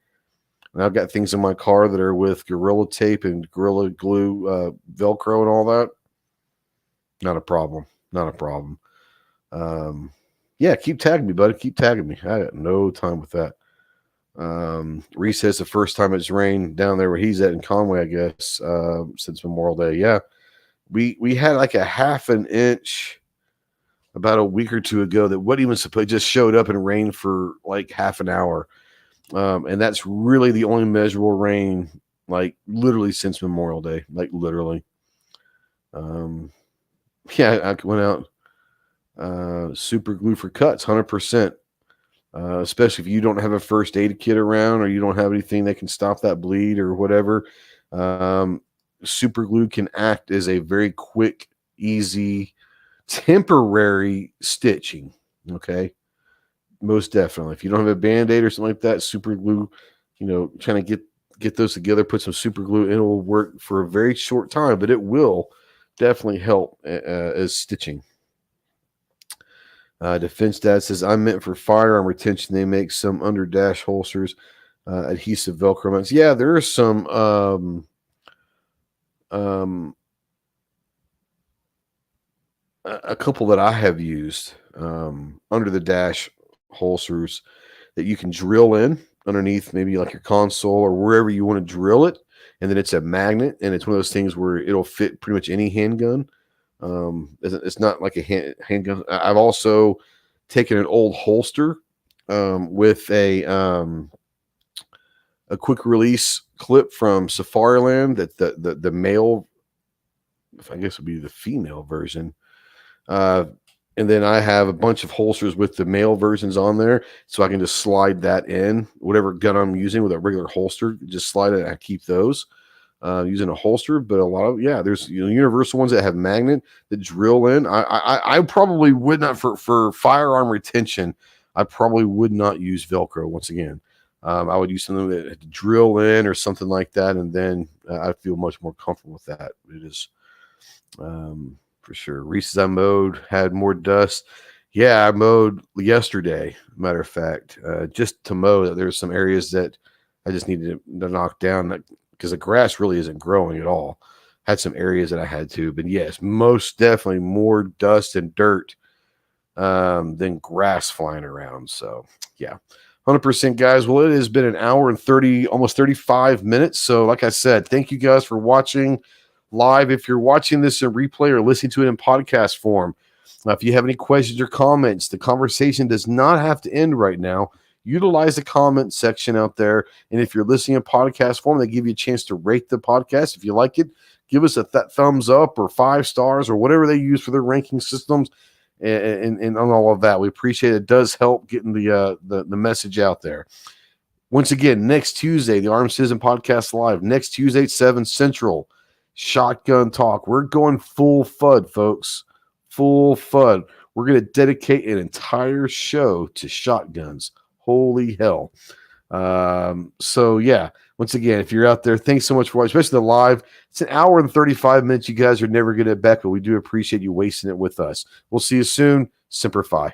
And I've got things in my car that are with Gorilla Tape and Gorilla Glue, Velcro and all that. Not a problem. Not a problem. Yeah, keep tagging me, buddy. Keep tagging me. I got no time with that. Reese says the first time it's rained down there where he's at in Conway, I guess, since Memorial Day. Yeah. We had like a half an inch about a week or two ago that wasn't even supposed, just showed up and rained for like half an hour. And that's really the only measurable rain, like literally since Memorial Day, like literally. Yeah, I went out, super glue for cuts, 100%. Especially if you don't have a first aid kit around or you don't have anything that can stop that bleed or whatever. Super glue can act as a very quick, easy, temporary stitching. Okay. Most definitely. If you don't have a Band-Aid or something like that, super glue, trying to get those together, put some super glue in, it will work for a very short time, but it will definitely help as stitching. Defense Dad says, I'm meant for firearm retention. They make some under dash holsters, adhesive Velcro mounts. Yeah, there are some a couple that I have used under the dash holsters that you can drill in underneath maybe like your console or wherever you want to drill it. And then it's a magnet, and it's one of those things where it'll fit pretty much any handgun. It's not like a handgun. I've also taken an old holster with a quick release clip from Safariland that the male, if I guess would be the female version. And then I have a bunch of holsters with the male versions on there, so I can just slide that in, whatever gun I'm using with a regular holster, just slide it and I keep those. Using a holster, but a lot of there's universal ones that have magnet that drill in. I probably would not for firearm retention. I probably would not use Velcro once again. I would use something that had to drill in or something like that, and then I feel much more comfortable with that. It is for sure. Reese's I mowed had more dust. Yeah, I mowed yesterday. Matter of fact, just to mow. There's some areas that I just needed to knock down because the grass really isn't growing at all. Had some areas that I had to, but yes, most definitely more dust and dirt than grass flying around. So yeah, 100% guys. Well, it has been an hour and 30, almost 35 minutes. So like I said, thank you guys for watching live. If you're watching this in replay or listening to it in podcast form, if you have any questions or comments, the conversation does not have to end right now. Utilize the comment section out there. And if you're listening in podcast form, they give you a chance to rate the podcast. If you like it, give us a thumbs up or 5 stars or whatever they use for their ranking systems and on all of that. We appreciate it. It does help getting the message out there. Once again, next Tuesday, the Armed Citizen Podcast Live. Next Tuesday at 7 Central, Shotgun Talk. We're going full FUD, folks. Full FUD. We're going to dedicate an entire show to shotguns. Holy hell. So yeah, once again, if you're out there, thanks so much for watching, especially the live. It's an hour and 35 minutes. You guys are never going to bet, but we do appreciate you wasting it with us. We'll see you soon. Semper Fi.